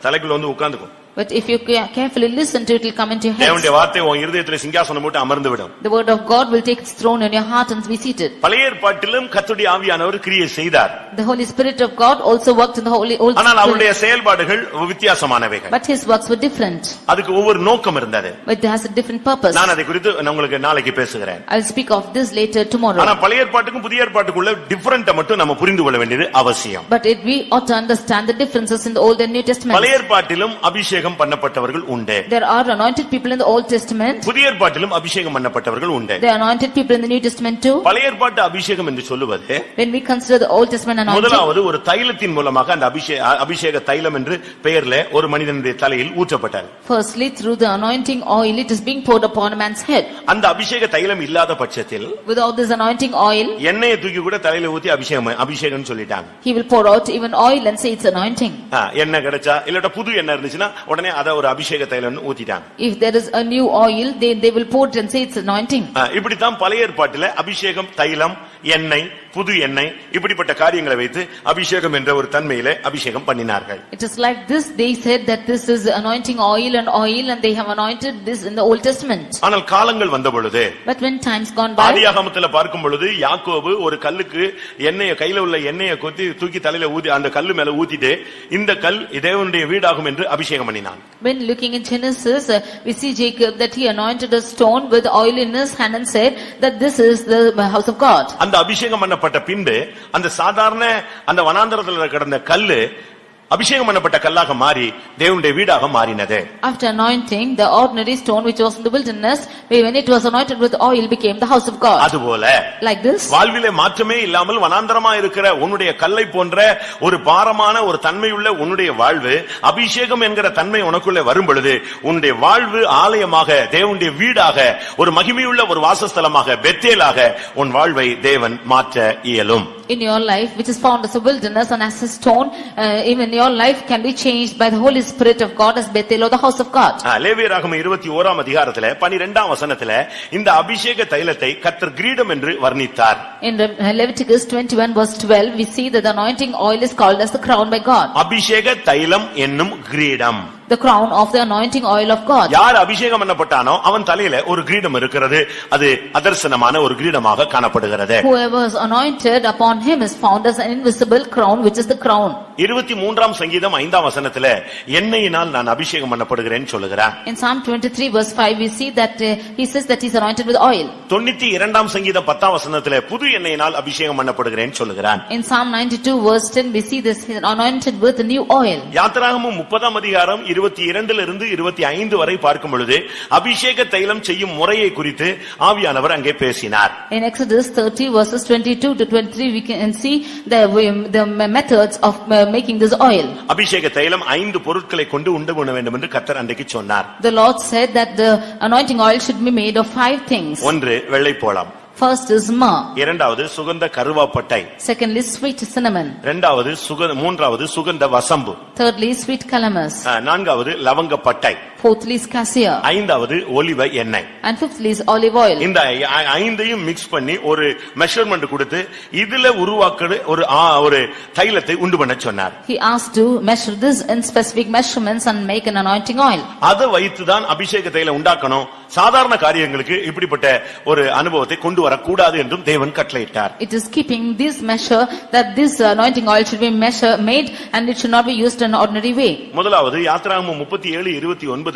தலைக்குள்ள வந்து உட்கார்ந்துக்கும். But if you carefully listen to it, it will come into your head. தேவனுடைய வார்த்தை உன் இருதயத்திலே சிங்காசனம் போட்டு அமர்ந்து விடும். The word of God will take its throne in your heart and be seated. பழைய ஏற்பாட்டிலும் கர்த்தருடைய ஆவியானவர் கிரியை செய்தார். The Holy Spirit of God also worked in the Old ஆனால் Testament. அவருடைய செயல்பாடுகள் வித்தியாசமானவைகள். But his works were different. அதுக்கு ஒவ்வொரு நோக்கம் இருந்தது. But it has a different purpose. நான் அதை குறித்து உங்களுக்கு நாளைக்கு பேசுகிறேன். I'll speak of this later tomorrow. ஆனா பழைய ஏற்பாட்டுக்கும் புதிய ஏற்பாட்டுக்குள்ள டிஃபரண்ட்ட மட்டும் நம்ம புரிந்து கொள்ள வேண்டியது அவசியம். But we ought to understand the differences in the Old and New Testament. பழைய ஏற்பாட்டிலும் அபிஷேகம் பண்ணப்பட்டவர்கள் உண்டு. There are anointed people in the Old Testament. புதிய ஏற்பாட்டிலும் அபிஷேகம் பண்ணப்பட்டவர்கள் உண்டு. There are anointed people in the New Testament too. பழைய ஏற்பாட்டு அபிஷேகம் என்று சொல்லுவது When we consider the Old Testament anointing, முதலாவது ஒரு தைலத்தின் மூலமாக அந்த அபிஷேக தைலம் என்று பெயர்ல ஒரு மனிதனுடைய தலையில் ஊற்றப்பட்டது. firstly through the anointing oil it is being poured upon a man's head. அந்த அபிஷேக தைலம் இல்லாத பட்சத்தில் Without this anointing oil, எண்ணெயை தூக்கி கூட தலையில ஊத்தி அபிஷேகம் சொல்லிட்டாங்க. he will pour out even oil and say it's anointing. எண்ணெய் கிடைச்சா இல்ல புது எண்ணெய் இருந்துச்சுன்னா உடனே அத ஒரு அபிஷேக தைலம் ஊத்திட்டாங்க. If there is a new oil, they will pour it and say it's anointing. இப்படி தான் பழைய ஏற்பாட்டிலே அபிஷேகம் தைலம் எண்ணெய் புது எண்ணெய் இப்படிப்பட்ட காரியங்களை வைத்து அபிஷேகம் என்ற ஒரு தன்மையிலே அபிஷேகம் பண்ணினார்கள். It is like this, they said that this is anointing oil and they have anointed this in the Old Testament. ஆனால் காலங்கள் வந்த பொழுது, But when times gone by, ஆதியாகமத்திலே பார்க்கும் பொழுது யாக்கோபு ஒரு கல்லுக்கு எண்ணெயை கையில உள்ள எண்ணெயை கொத்தி தூக்கி தலையில ஊதி அந்த கல்லு மேல ஊத்திட்டு இந்த கல் தேவனுடைய வீடாகும் என்று அபிஷேகம் பண்ணினார். பண்ணினான். When looking in Genesis, we see Jacob that he anointed a stone with oil in his hand and said that this is the house of God. அந்த அபிஷேகம் பண்ணப்பட்ட பின்பு அந்த சாதாரண அந்த வனாந்தரத்துல கிடந்த கல்லு அபிஷேகம் பண்ணப்பட்ட கல்லாக மாறி தேவனுடைய வீடாக மாறினது. After anointing, the ordinary stone which was in the wilderness, when it was anointed with oil, became the house of God. அதுபோல Like this, வாழ்விலே மாற்றமே இல்லாமல் வனாந்தரமா இருக்கிற உன்னுடைய கல்லை போன்ற ஒரு பாரமான ஒரு தன்மையுள்ள உன்னுடைய வாழ்வு அபிஷேகம் என்கிற தன்மை உனக்குள்ளே வரும் பொழுது உன்னுடைய வாழ்வு ஆலயமாக தேவனுடைய வீடாக ஒரு மகிமையுள்ள ஒரு வாசஸ்தலமாக பெத்தேலாக உன் வாழ்வை தேவன் மாற்ற இயலும். in your life, which is found as a wilderness and as a stone, even your life can be changed by the Holy Spirit of God as Bethel or the house of God. லேவியராகமம் 21ஆம் அதிகாரத்திலே 12ஆம் வசனத்திலே இந்த அபிஷேக தைலத்தை கர்த்தர் கிரீடம் என்று வர்ணித்தார். In Leviticus 21 verse 12, we see that the anointing oil is called as the crown by God. அபிஷேக தைலம் என்னும் கிரீடம். The crown of the anointing oil of God. யார் அபிஷேகம் பண்ணப்பட்டானோ அவன் தலையில ஒரு கிரீடம் இருக்கிறது. அது அதர்சனமான ஒரு கிரீடமாக காணப்படுகிறது. Whoever is anointed upon him is found as an invisible crown, which is the crown. 23ஆம் சங்கீதம் 5ஆம் வசனத்திலே எண்ணெயினால் நான் அபிஷேகம் பண்ணப்படுகிறேன் சொல்லுகிறார். In Psalm 23 verse 5 we see that he says that he is anointed with oil. 92ஆம் சங்கீதம் 10ஆம் வசனத்திலே புது எண்ணெயினால் அபிஷேகம் பண்ணப்படுகிறேன் சொல்லுகிறார். In Psalm 92 verse 10 we see this he is anointed with the new oil. யாத்திராகமம் 30ஆம் அதிகாரம் 22 25 வரை பார்க்கும் பொழுது அபிஷேக தைலம் செய்யும் முறையை குறித்து ஆவியானவர் அங்கே பேசினார். In Exodus 30 verses 22 to 23 we can see the methods of making this oil. அபிஷேக தைலம் 5 பொருட்களை கொண்டு உண்டு பண்ண வேண்டும் என்று கர்த்தர் அன்றைக்கு சொன்னார். The Lord said that the anointing oil should be made of 5 things. ஒன்று வெள்ளைப்போளம். First is myrrh. இரண்டாவது சுகந்த கருவாப்பட்டை. Secondly sweet cinnamon. மூன்றாவது சுகந்த வசம்பு. Thirdly sweet calamus. நான்காவது லவங்கப்பட்டை. Fourthly is cassia. ஐந்தாவது ஒலிவ எண்ணெய். And fifthly is olive oil. இந்த ஐந்தையும் மிக்ஸ் பண்ணி ஒரு மெஷர்மென்ட் கொடுத்து இதுல உருவாக்குற ஒரு தைலத்தை உண்டு பண்ண சொன்னார். He asked to measure this in specific measurements and make an anointing oil. அதை வைத்து தான் அபிஷேக தைலம் உண்டாக்கணும். சாதாரண காரியங்களுக்கு இப்படிப்பட்ட ஒரு அனுபவத்தை கொண்டு வரக்கூடாது என்றும் தேவன் கட்டளையிட்டார். It is keeping this measure that this anointing oil should be made and it should not be used in an ordinary way. முதலாவது யாத்திராகமம் 37:29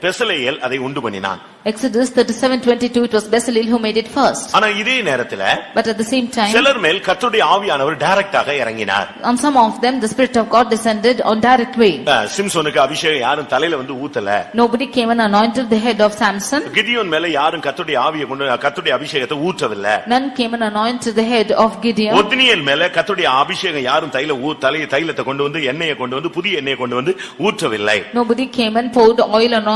பெசலேயேல் அதை உண்டு பண்ணினான். Exodus 37:22 it was Bezalel who made it first. ஆனா இதே நேரத்துல But at the same time சிலர் மேல் கர்த்தருடைய ஆவியானவர் டைரக்டாக இறங்கினார். on some of them the Spirit of God descended on direct way. சிம்சோனுக்கு அபிஷேகம் யாரும் தலையில வந்து ஊத்தல. Nobody came and anointed the head of Samson. Gideon மேல யாரும் கர்த்தருடைய ஆவியை கொண்டு கர்த்தருடைய அபிஷேகத்தை ஊற்றவில்லை. None came and anointed the head of Gideon. Othniel மேல கர்த்தருடைய அபிஷேகம் யாரும் தைலத்தை கொண்டு வந்து எண்ணெயை கொண்டு வந்து புதிய எண்ணெயை கொண்டு வந்து ஊற்றவில்லை. Nobody came and poured oil and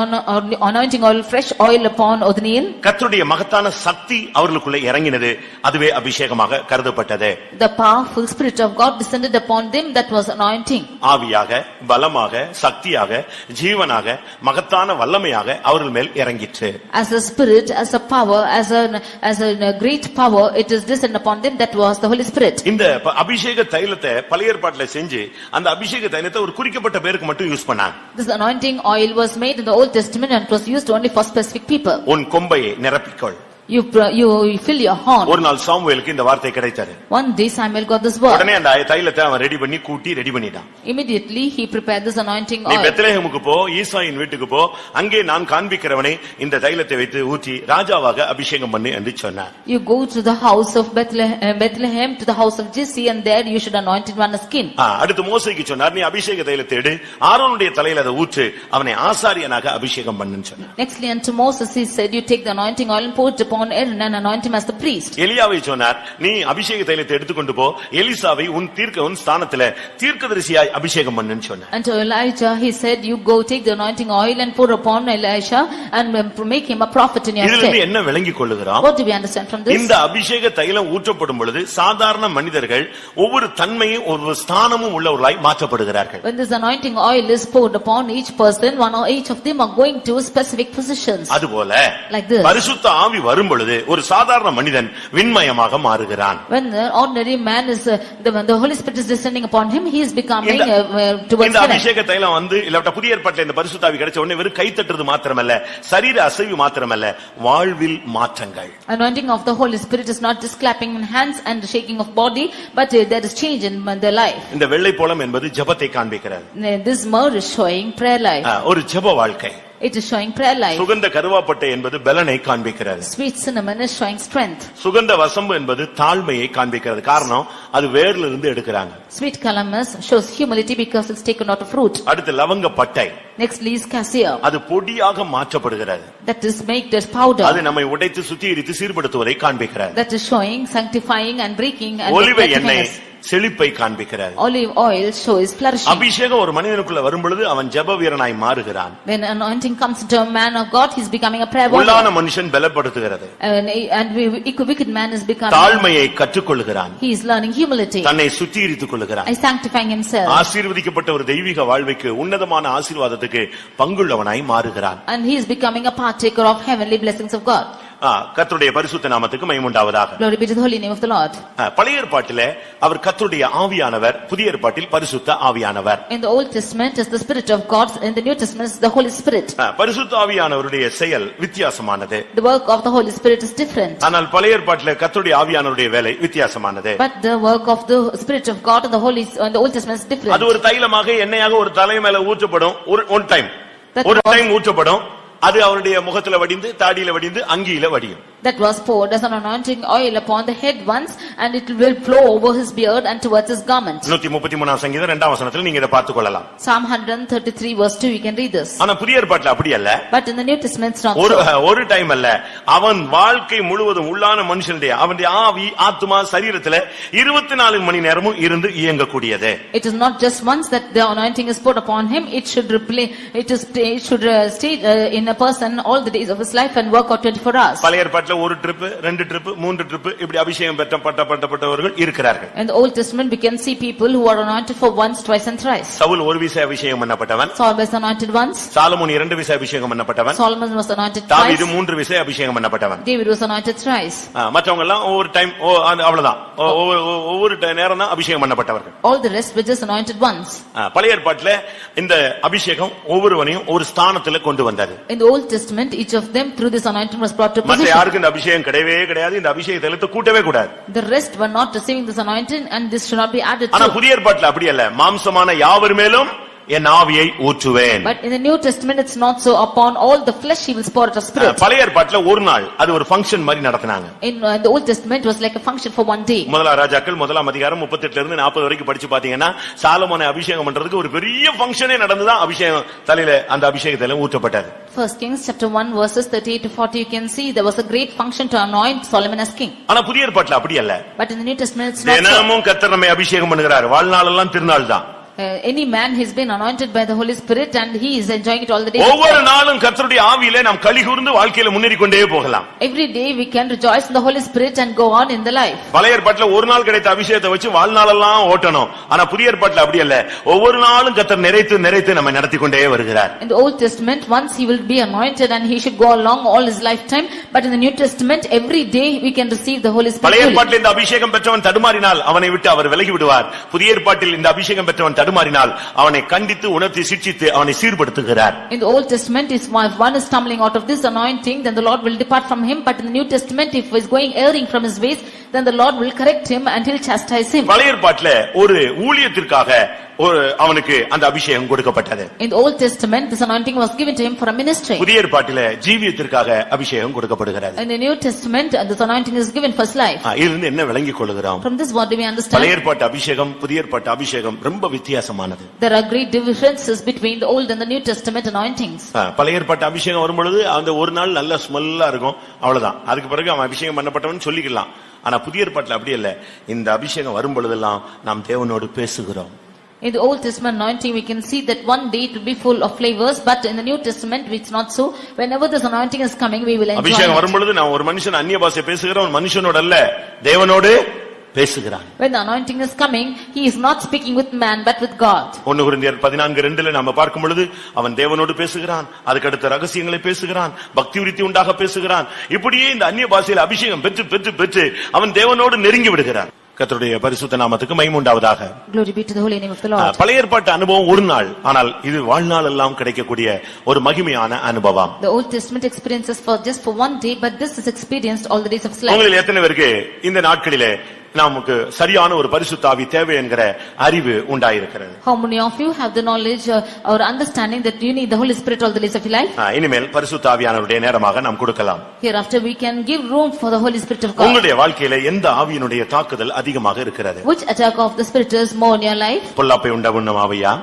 anointing oil, fresh oil upon Othniel. கர்த்தருடைய மகத்தான சக்தி அவர்களுக்குள்ள இறங்கினது. அதுவே அபிஷேகமாக கருதப்பட்டது. The powerful Spirit of God descended upon them, that was anointing. ஆவியாக பலமாக சக்தியாக ஜீவனாக மகத்தான வல்லமையாக அவர்கள் மேல் இறங்கிற்று. As a spirit, as a power, as a great power, it is descended upon them, that was the Holy Spirit. இந்த அபிஷேக தைலத்தை பழைய ஏற்பாட்டிலே செஞ்சு அந்த அபிஷேக தைலத்தை ஒரு குறிக்கப்பட்ட பேருக்கு மட்டும் யூஸ் பண்ணாங்க. This anointing oil was made in the Old Testament and it was used only for specific people. உன் கொம்பையை நிரப்பிக்கொள். You fill your horn. ஒரு நாள் சாமுவேலுக்கு இந்த வார்த்தை கிடைத்தது. One day Samuel got this word. உடனே அந்த தைலத்தை அவன் ரெடி பண்ணி கூட்டி ரெடி பண்ணிட்டான். Immediately he prepared this anointing நீ oil. பெத்லெஹேமுக்கு போ, ஈசாயின் வீட்டுக்கு போ, அங்கே நான் காண்பிக்கிறவனை இந்த தைலத்தை வைத்து ஊற்றி ராஜாவாக அபிஷேகம் பண்ணு என்று சொன்னார். You go to the house of Bethlehem to the house of Jesse and there you should anoint it on the skin. அடுத்து மோசேக்கு சொன்னார், நீ அபிஷேக தைலத்தை எடு, ஆரோனுடைய தலையில அதை ஊற்று, அவனை ஆசாரியனாக அபிஷேகம் பண்ணுன்னு சொன்னார். Nextly unto Moses he said, you take the anointing oil and pour it upon Aaron and anoint him as the priest. எலியாவை சொன்னார், நீ அபிஷேக தைலத்தை எடுத்துக்கொண்டு போ, எலிசாவை உன் ஸ்தானத்திலே தீர்க்கதரிசியாய் அபிஷேகம் பண்ணுன்னு சொன்னார். And to Elijah he said, you go take the anointing oil and pour upon Elisha and make him a prophet in your stead. stead. என்ன விளங்கிக் கொள்ளுகிறோம்? What do we understand from this? இந்த அபிஷேக தைலம் ஊற்றப்படும் பொழுது சாதாரண மனிதர்கள் ஒவ்வொரு தன்மையும் ஒரு ஸ்தானமும் உள்ளவர்களாய் மாற்றப்படுகிறார்கள். When this anointing oil is poured upon each person, one or each of them are going to specific positions. அதுபோல Like this. பரிசுத்த ஆவி வரும் வரும்பொழுது ஒரு சாதாரண மனிதன் விண்மயமாக மாறுகிறான். When the ordinary man is when the Holy Spirit is descending upon him, he is becoming towards இந்த heaven. அபிஷேக தைலம் வந்து இல்ல புதிய ஏற்பாட்டில் இந்த பரிசுத்த ஆவி கிடைச்ச உடனே வெறும் கை தட்டுறது மாத்திரமல்ல, சரீர அசைவு மாத்திரமல்ல, வாழ்வில் மாற்றங்கள். Anointing of the Holy Spirit is not just clapping in hands and shaking of body, but there is change in their life. இந்த வெள்ளை போலம் என்பது ஜெபத்தை காண்பிக்கிறது. This myrrh is showing prayer life. ஒரு ஜெப வாழ்க்கை. It is showing prayer life. சுகந்த கருவாப்பட்டை என்பது பலனை காண்பிக்கிறது. Sweet cinnamon is showing strength. சுகந்த வசம்பு என்பது தாழ்மையை காண்பிக்கிறது. காரணம் அது வேர்ல இருந்து எடுக்கறாங்க. Sweet calamus shows humility because it's taken out of root. அடுத்து லவங்க பட்டை. Next is cassia. அது பொடியாக மாற்றப்படுகிறது. That is made as powder. அது நம்மை உடைத்து சுத்திகரித்து சீர்படுத்துவதை காண்பிக்கிறது. That is showing sanctifying and breaking and ஒலிவ எண்ணெய் செழிப்பை காண்பிக்கிறது. Olive oil shows flourishing. அபிஷேகம் ஒரு மனிதனுக்குள்ள வரும்பொழுது அவன் ஜெப வீரனாய் மாறுகிறான். When anointing comes into a man of God, he is becoming a prayer warrior. உள்ளான மனுஷன் பலப்படுத்துகிறது. And wicked man is becoming தாழ்மையை கற்றுக்கொள்கிறான். He is learning humility. தன்னை சுத்திகரித்துக் கொள்கிறான். Is sanctifying himself. ஆசீர்வதிக்கப்பட்ட ஒரு தெய்வீக வாழ்வுக்கு உன்னதமான ஆசீர்வாதத்துக்கு பங்குள்ளவனாய் மாறுகிறான். And he is becoming a partaker of heavenly blessings of God. கர்த்தருடைய பரிசுத்த நாமத்துக்கு மகிமை உண்டாவதாக. Glory be to the holy name of the Lord. பழைய ஏற்பாட்டிலே அவர் கர்த்தருடைய ஆவியானவர், புதிய ஏற்பாட்டில் பரிசுத்த ஆவியானவர். In the Old Testament is the Spirit of God, in the New Testament is the Holy Spirit. பரிசுத்த ஆவியானவருடைய செயல் வித்தியாசமானது. The work of the Holy Spirit is different. ஆனால் பழைய ஏற்பாட்டிலே கர்த்தருடைய ஆவியானவருடைய வேலை வித்தியாசமானது. But the work of the Spirit of God in the Old Testament is different. அது ஒரு தைலமாக எண்ணெயாக ஒரு தலை மேல ஊற்றப்படும். ஒரு டைம் ஊற்றப்படும். அது அவருடைய முகத்துல வடிந்து, தாடியில வடிந்து, அங்கியில வடியும். That was poured as an anointing oil upon the head once, and it will flow over his beard and towards his garment. 133 சங்கீதம் 2ஆம் வசனத்தில் நீங்க இத பார்த்துக் கொள்ளலாம். Psalm 133 verse 2 you can read this. ஆனா புதிய ஏற்பாட்டில் அப்படி அல்ல. But in the New Testament it's not so. ஒரு டைம் அல்ல, அவன் வாழ்க்கை முழுவதும் உள்ளான மனுஷனுடைய அவனுடைய ஆவி, ஆத்துமா, சரீரத்துல 24 மணி நேரமும் இருந்து இயங்கக்கூடியது. It is not just once that the anointing is poured upon him, it should stay in a person all the days of his life and work out 24 hours. பழைய ஏற்பாட்டில் ஒரு ட்ரிப், 2 ட்ரிப், 3 ட்ரிப் இப்படி அபிஷேகம் பெற்றப்பட்டவர்கள் இருக்கிறார்கள். In the Old Testament we can see people who are anointed for once, twice and thrice. Saul ஒரு விசை அபிஷேகம் பண்ணப்பட்டவன். Saul was anointed once. Solomon 2 விசை அபிஷேகம் பண்ணப்பட்டவன். Solomon was anointed twice. தாவீது 3 விசை அபிஷேகம் பண்ணப்பட்டவன். David was anointed thrice. மற்றவங்க எல்லாம் ஒவ்வொரு டைம் அவ்வளவுதான், ஒவ்வொரு நேரம் தான் அபிஷேகம் பண்ணப்பட்டவர்கள். All the rest were just anointed once. பழைய ஏற்பாட்டில் இந்த அபிஷேகம் ஒவ்வொருவனையும் ஒரு ஸ்தானத்துல கொண்டு வந்தது. In the Old Testament each of them through this anointing was brought to position. மற்ற யாருக்கு இந்த அபிஷேகம் கிடையவே கிடையாது. இந்த அபிஷேகத்தை கூட்டவே கூடாது. The rest were not receiving this anointing and this should not be added to. ஆனா புதிய ஏற்பாட்டில் அப்படி அல்ல. மாம்சமான யாவர் மேலும் என் ஆவியை ஊற்றுவேன். But in the New Testament it's not so. Upon all the flesh he will pour out of spirit. பழைய ஏற்பாட்டில் ஒரு நாள் அது ஒரு ஃபங்க்ஷன் மாதிரி நடத்துனாங்க. In the Old Testament it was like a function for one day. முதலாம் ராஜாக்கள் 1ஆம் அதிகாரம் 38ல இருந்து 40 வரைக்கும் படிச்சு பாத்தீங்கன்னா சாலமோனை அபிஷேகம் பண்றதுக்கு ஒரு பெரிய ஃபங்க்ஷனே நடந்துதான் அபிஷேகம் தலையில அந்த அபிஷேகத்தில ஊற்றப்பட்டது. First Kings chapter 1 verses 38 to 40 you can see there was a great function to anoint Solomon as king. ஆனா புதிய ஏற்பாட்டில் அப்படி அல்ல. But in the New Testament it's not so. தினமும் கர்த்தர் நம்மை அபிஷேகம் பண்ணுகிறார். வாழ்நாள் எல்லாம் திருநாள் தான். Any man has been anointed by the Holy Spirit and he is enjoying it all the days. ஒவ்வொரு நாளும் கர்த்தருடைய ஆவியிலே நாம் களிகூர்ந்து வாழ்க்கையில முன்னேறி கொண்டே போகலாம். Every day we can rejoice in the Holy Spirit and go on in the life. பழைய ஏற்பாட்டில் ஒரு நாள் கிடைத்த அபிஷேகத்தை வச்சு வாழ்நாளெல்லாம் ஓட்டணும். ஆனா புதிய ஏற்பாட்டில் அப்படி அல்ல. ஒவ்வொரு நாளும் கர்த்தர் நிறைத்து நம்மை நடத்தி கொண்டே வருகிறார். In the Old Testament once he will be anointed and he should go along all his lifetime, but in the New Testament every day we can receive the Holy Spirit. பழைய ஏற்பாட்டில் இந்த அபிஷேகம் பெற்றவன் தடுமாறினால் அவனை விட்டு அவர் விலகி விடுவார். புதிய ஏற்பாட்டில் இந்த அபிஷேகம் பெற்றவன் தடுமாறினால் அவனை கண்டித்து உணர்த்தி சிட்சித்து அவனை சீர்படுத்துகிறார். In the Old Testament if one is stumbling out of this anointing then the Lord will depart from him, but in the New Testament if he is going erring from his ways then the Lord will correct him and he'll chastise him. பழைய ஏற்பாட்டில் ஒரு ஊழியத்திற்காக அவனுக்கு அந்த அபிஷேகம் கொடுக்கப்பட்டது. In the Old Testament this anointing was given to him for a ministry. புதிய ஏற்பாட்டிலே ஜீவியத்திற்காக அபிஷேகம் கொடுக்கப்படுகிறது. In the New Testament this anointing is given for his life. இதிலிருந்து என்ன விளங்கிக் கொள்கிறோம்? From this what do we understand? பழைய ஏற்பாட்டு அபிஷேகம் புதிய ஏற்பாட்டு அபிஷேகம் ரொம்ப வித்தியாசமானது. There are great differences between the Old and the New Testament anointings. பழைய ஏற்பாட்டு அபிஷேகம் வரும்பொழுது அந்த ஒரு நாள் நல்ல ஸ்மெல்லா இருக்கும், அவ்வளவுதான். அதுக்கு பிறகு அவன் அபிஷேகம் பண்ணப்பட்டவன் சொல்லிக்கலாம். ஆனா புதிய ஏற்பாட்டில் அப்படி இல்ல. இந்த அபிஷேகம் வரும்பொழுதெல்லாம் நாம் தேவனோடு பேசுகிறோம். In the Old Testament anointing we can see that one day it will be full of flavors, but in the New Testament it's not so. Whenever this anointing is coming we will enjoy it. அபிஷேகம் வரும்பொழுது நான் ஒரு மனுஷன் அந்நிய பாஷை பேசுகிறவன் மனுஷனோட அல்ல தேவனோடு பேசுகிறான். When the anointing is coming, he is not speaking with man but with God. 1 கொரிந்தியர் 14:2 நாம பார்க்கும் பொழுது அவன் தேவனோடு பேசுகிறான், அதுக்கு அடுத்த ரகசியங்களை பேசுகிறான், பக்தி விருத்தி உண்டாக பேசுகிறான். இப்படியே இந்த அந்நிய பாஷையில் அபிஷேகம் பெற்று பெற்று பெற்று அவன் தேவனோடு நெருங்கி விடுகிறான். கர்த்தருடைய பரிசுத்த நாமத்துக்கு மகிமை உண்டாவதாக. Glory be to the holy name of the Lord. பழைய ஏற்பாட்டு அனுபவம் ஒரு நாள், ஆனால் இது வாழ்நாள் எல்லாம் கிடைக்கக்கூடிய ஒரு மகிமையான அனுபவம். The Old Testament experiences for just for one day, but this is experienced all the days of his life. உங்களில் எத்தனை பேருக்கு இந்த நாட்களிலே நமக்கு சரியான ஒரு பரிசுத்த ஆவி தேவை என்கிற அறிவு உண்டாயிருக்கிறது? How many of you have the knowledge or understanding that you need the Holy Spirit all the days of your life? இனிமேல் பரிசுத்த ஆவியானவருடைய நேரமாக நாம் கொடுக்கலாம். Hereafter we can give room for the Holy Spirit of God. உங்களுடைய வாழ்க்கையில எந்த ஆவியினுடைய தாக்குதல் அதிகமாக இருக்கிறது? Which attack of the Spirit is more in your life? பொல்லாப்பை உண்டாக்கும் ஆவியா?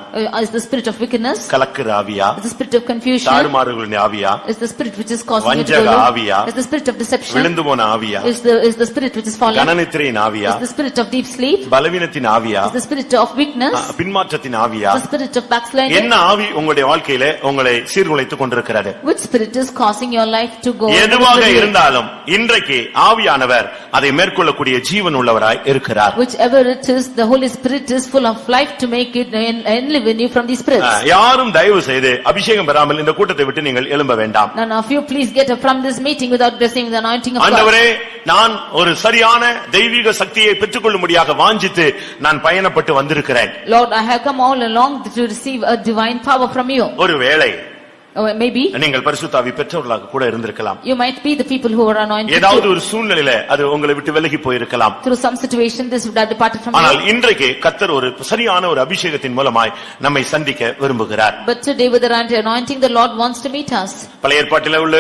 Is the spirit of wickedness? கலக்கிற ஆவியா? Is the spirit of confusion? தாறுமாறுகளின் ஆவியா? Is the spirit which is causing you to வஞ்சக go ஆவியா? low? Is the spirit of deception? விழுந்து போன ஆவியா? Is the spirit which is fallen? கனநித்திரையின் ஆவியா? Is the spirit of deep sleep? பலவீனத்தின் ஆவியா? Is the spirit of weakness? பின்மாற்றத்தின் ஆவியா? The spirit of backsliding? என்ன ஆவி உங்களுடைய வாழ்க்கையில உங்களை சீர்குலைத்துக் கொண்டிருக்கிறது? Which spirit is causing your life to go? எதுவாக இருந்தாலும் இன்றைக்கு ஆவியானவர் அதை மேற்கொள்ளக்கூடிய ஜீவன் உள்ளவராய் இருக்கிறார். Whichever it is, the Holy Spirit is full of life to make it and live in you from these spirits. யாரும் தயவு செய்து அபிஷேகம் பெறாமல் இந்த கூட்டத்தை விட்டு நீங்கள் எழும்ப வேண்டாம். None of you please get up from this meeting without receiving the anointing of God. ஆண்டவரே, நான் ஒரு சரியான தெய்வீக சக்தியை பெற்றுக்கொள்ளும்படியாக வாஞ்சித்து நான் பயணப்பட்டு வந்திருக்கிறேன். Lord, I have come all along to receive a divine power from you. ஒருவேளை maybe நீங்கள் பரிசுத்த ஆவி பெற்றவர்களாக கூட இருந்திருக்கலாம். you might be the people who are anointed. ஏதாவது ஒரு சூழ்நிலையில அது உங்களை விட்டு விலகி போயிருக்கலாம். Through some situation this would have departed from you. ஆனால் இன்றைக்கு கர்த்தர் ஒரு சரியான ஒரு அபிஷேகத்தின் மூலமாய் நம்மை சந்திக்க விரும்புகிறார். But today with the anointing the Lord wants to meet us. பழைய ஏற்பாட்டில் உள்ள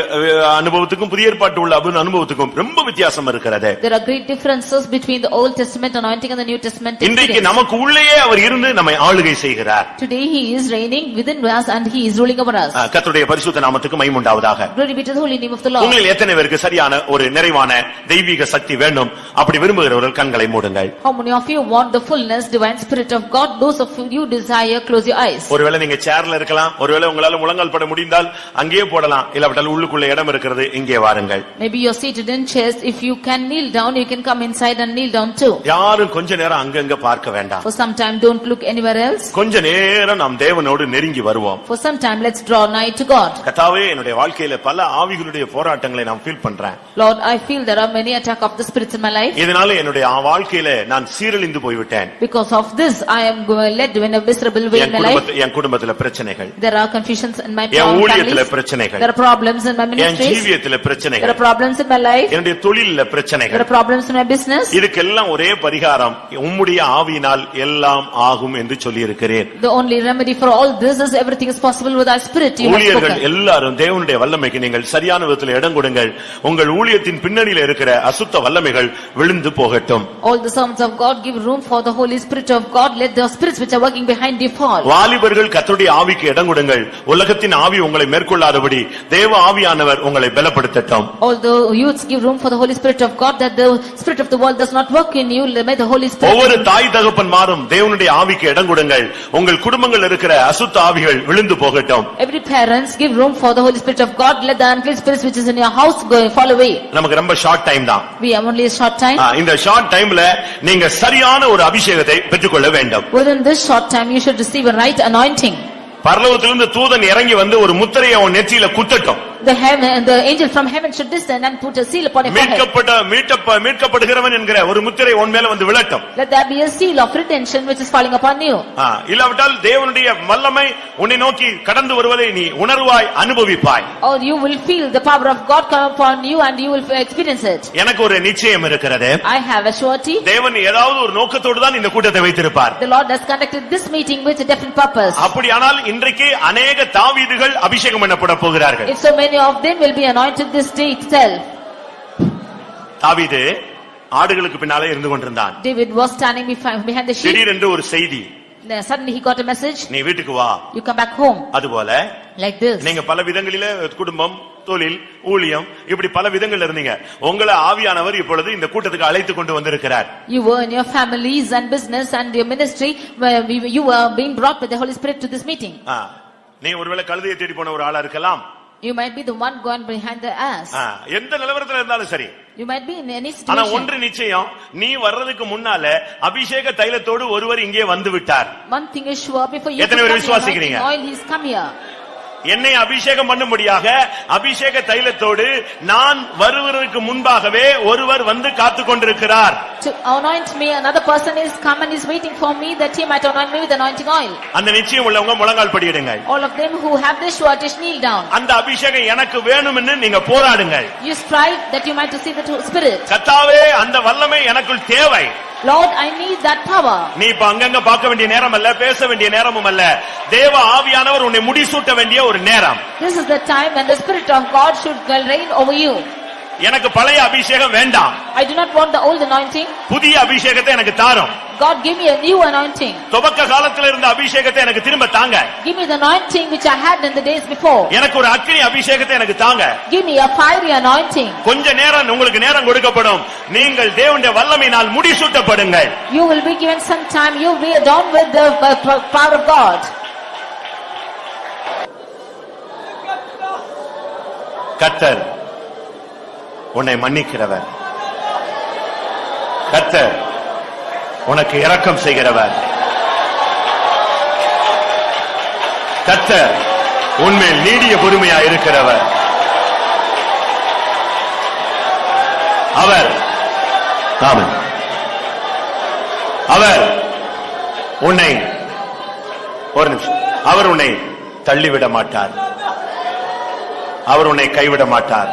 அனுபவத்துக்கும் புதிய ஏற்பாட்டில் உள்ள அனுபவத்துக்கும் ரொம்ப வித்தியாசம் இருக்கிறது. There are great differences between the Old Testament anointing and the New Testament experience. இன்றைக்கு நமக்கு உள்ளேயே அவர் இருந்து நம்மை ஆளுகை செய்கிறார். Today he is reigning within us and he is ruling over us. கர்த்தருடைய பரிசுத்த நாமத்துக்கு மகிமை உண்டாவதாக. Glory be to the holy name of the Lord. உங்களில் எத்தனை பேருக்கு சரியான ஒரு நிறைவான தெய்வீக சக்தி வேண்டும்? அப்படி விரும்புகிறவர்கள் கண்களை மூடுங்கள். How many of you want the fullness divine spirit of God? Those of you desire, close your eyes. ஒருவேளை நீங்க சேர்ல இருக்கலாம், ஒருவேளை உங்களால முழங்கால் பட முடிந்தால் அங்கேயே போடலாம், இல்லாவிட்டால் உள்ளுக்குள்ள இடம் இருக்கிறது, இங்கே வாருங்கள். Maybe you are seated in chairs. If you can kneel down, you can come inside and kneel down too. யாரும் கொஞ்ச நேரம் அங்கங்க பார்க்க வேண்டாம். For some time don't look anywhere else. கொஞ்ச நேரம் நாம் தேவனோடு நெருங்கி வருவோம். For some time let's draw nigh to God. கர்த்தாவே, என்னுடைய வாழ்க்கையில பல ஆவிகளுடைய போராட்டங்களை நான் ஃபீல் பண்றேன். Lord, I feel there are many attack of the spirits in my life. இதனால என்னுடைய வாழ்க்கையில நான் சீரழிந்து போய்விட்டேன். Because of this I am led in a miserable way in my life. என் குடும்பத்துல பிரச்சனைகள். There are confusions in my family. என் ஊழியத்துல பிரச்சனைகள். There are problems in my ministry. என் ஜீவியத்துல பிரச்சனைகள். There are problems in my life. என்னுடைய தொழில்ல பிரச்சனைகள். There are problems in my business. இதுக்கெல்லாம் ஒரே பரிகாரம், உம்முடைய ஆவியினால் எல்லாம் ஆகும் என்று சொல்லி இருக்கிறேன். The only remedy for all this is everything is possible with our spirit. You have ஊழியர்கள் spoken. எல்லாரும் தேவனுடைய வல்லமைக்கு நீங்கள் சரியான விதத்தில் இடம் கொடுங்கள். உங்கள் ஊழியத்தின் பின்னணியில் இருக்கிற அசுத்த வல்லமைகள் விழுந்து போகட்டும். All the servants of God give room for the Holy Spirit of God. Let the spirits which are working behind you fall. வாலிபர்கள் கர்த்தருடைய ஆவிக்கு இடம் கொடுங்கள். உலகத்தின் ஆவி உங்களை மேற்கொள்ளாதபடி தேவ ஆவியானவர் உங்களை பலப்படுத்தட்டும். All the youths give room for the Holy Spirit of God, that the spirit of the world does not work in you. May the Holy Spirit. ஒவ்வொரு தாய் தகப்பன்மாரும் தேவனுடைய ஆவிக்கு இடம் கொடுங்கள். உங்கள் குடும்பங்கள் இருக்கிற அசுத்த ஆவிகள் விழுந்து போகட்டும். Every parents give room for the Holy Spirit of God. Let the unclean spirits which is in your house go fall away. நமக்கு ரொம்ப ஷார்ட் டைம் தான். We have only a short time. இந்த ஷார்ட் டைம்ல நீங்க சரியான ஒரு அபிஷேகத்தை பெற்றுக்கொள்ள வேண்டும். Within this short time you should receive a right anointing. பரலோகத்திலிருந்து தூதன் இறங்கி வந்து ஒரு முத்திரையை அவன் நெற்றியில குத்தட்டும். The angel from heaven should descend and put a seal upon your forehead. மீட்கப்படுகிறவன் என்கிற ஒரு முத்திரை உன் மேல வந்து விழட்டும். Let there be a seal of redemption which is falling upon you. இல்லாவிட்டால் தேவனுடைய வல்லமை உன்னை நோக்கி கடந்து வருவதை நீ உணர்வாய், அனுபவிப்பாய். Or you will feel the power of God come upon you and you will experience it. எனக்கு ஒரு நிச்சயம் இருக்கிறது. I have a surety. தேவன் ஏதாவது ஒரு நோக்கத்தோடு தான் இந்த கூட்டத்தை வைத்திருப்பார். The Lord has conducted this meeting with a definite purpose. அப்படியானால் இன்றைக்கு அநேக தாவீதுகள் அபிஷேகம் பண்ணப்பட போகிறார்கள். If so many of them will be anointed this day itself. தாவீது ஆடுகளுக்கு பின்னாலே இருந்து கொண்டிருந்தான். David was standing behind the sheep. திடீரென்று ஒரு செய்தி. Suddenly he got a message. நீ வீட்டுக்கு வா. You come back home. அதுபோல like this. நீங்க பல விதங்களிலே குடும்பம், தொழில், ஊழியம் இப்படி பல விதங்கள் இருந்தீங்க. உங்களை ஆவியானவர் இப்பொழுது இந்த கூட்டத்துக்கு அழைத்து கொண்டு வந்திருக்கிறார். You were in your families and business and your ministry where you were being brought by the Holy Spirit to this meeting. நீ ஒருவேளை கழுதையை தேடி போன ஒரு ஆளா இருக்கலாம். You might be the one going behind the ass. எந்த நிலவரத்துல இருந்தாலும் சரி. You might be in any ஆனா situation. ஒன்று நிச்சயம், நீ வர்றதுக்கு முன்னால அபிஷேக தைலத்தோடு ஒருவர் இங்கே வந்து விட்டார். One thing is sure, before you எத்தனை பேர் விசுவாசிக்கிறீங்க? oil, he's come here. என்னை அபிஷேகம் பண்ணும்படியாக அபிஷேக தைலத்தோடு நான் வருவதற்கு முன்பாகவே ஒருவர் வந்து காத்து கொண்டிருக்கிறார். To anoint me, another person is come and is waiting for me that he might anoint me with anointing oil. அந்த நிச்சயம் உள்ளவங்க முழங்கால் படியிடுங்க. All of them who have this surety kneel down. அந்த அபிஷேகம் எனக்கு வேணும்னு நீங்க போராடுங்க. You strive that you might receive the Spirit. கர்த்தாவே, அந்த வல்லமை எனக்குள் தேவை. Lord, I need that power. நீ இப்ப அங்கங்க பார்க்க வேண்டிய நேரம் அல்ல, பேச வேண்டிய நேரமும் அல்ல. தேவ ஆவியானவர் உன்னை முடிசூட்ட வேண்டிய ஒரு நேரம். This is the time when the Spirit of God should reign over you. எனக்கு பழைய அபிஷேகம் வேண்டாம். I do not want the old anointing. புதிய அபிஷேகத்தை எனக்கு தாரும். God, give me a new anointing. துவக்க காலத்துல இருந்த அபிஷேகத்தை எனக்கு திரும்ப தாங்க. Give me the anointing which I had in the days before. எனக்கு ஒரு அக்கினி அபிஷேகத்தை எனக்கு தாங்க. Give me a fiery anointing. கொஞ்ச நேரம் உங்களுக்கு நேரம் கொடுக்கப்படும். நீங்கள் தேவனுடைய வல்லமையினால் முடிசூட்டப்படுங்கள். You will be given some time. You will be adorned with the power of God. கர்த்தர் உன்னை மன்னிக்கிறவர். கர்த்தர் உனக்கு இரக்கம் செய்கிறவர். கர்த்தர் உன்மேல் நீடிய பொறுமையா இருக்கிறவர். அவர் ஆமென். அவர் உன்னை ஒரு நிமிஷம், அவர் உன்னை தள்ளிவிட மாட்டார். அவர் உன்னை கைவிட மாட்டார்.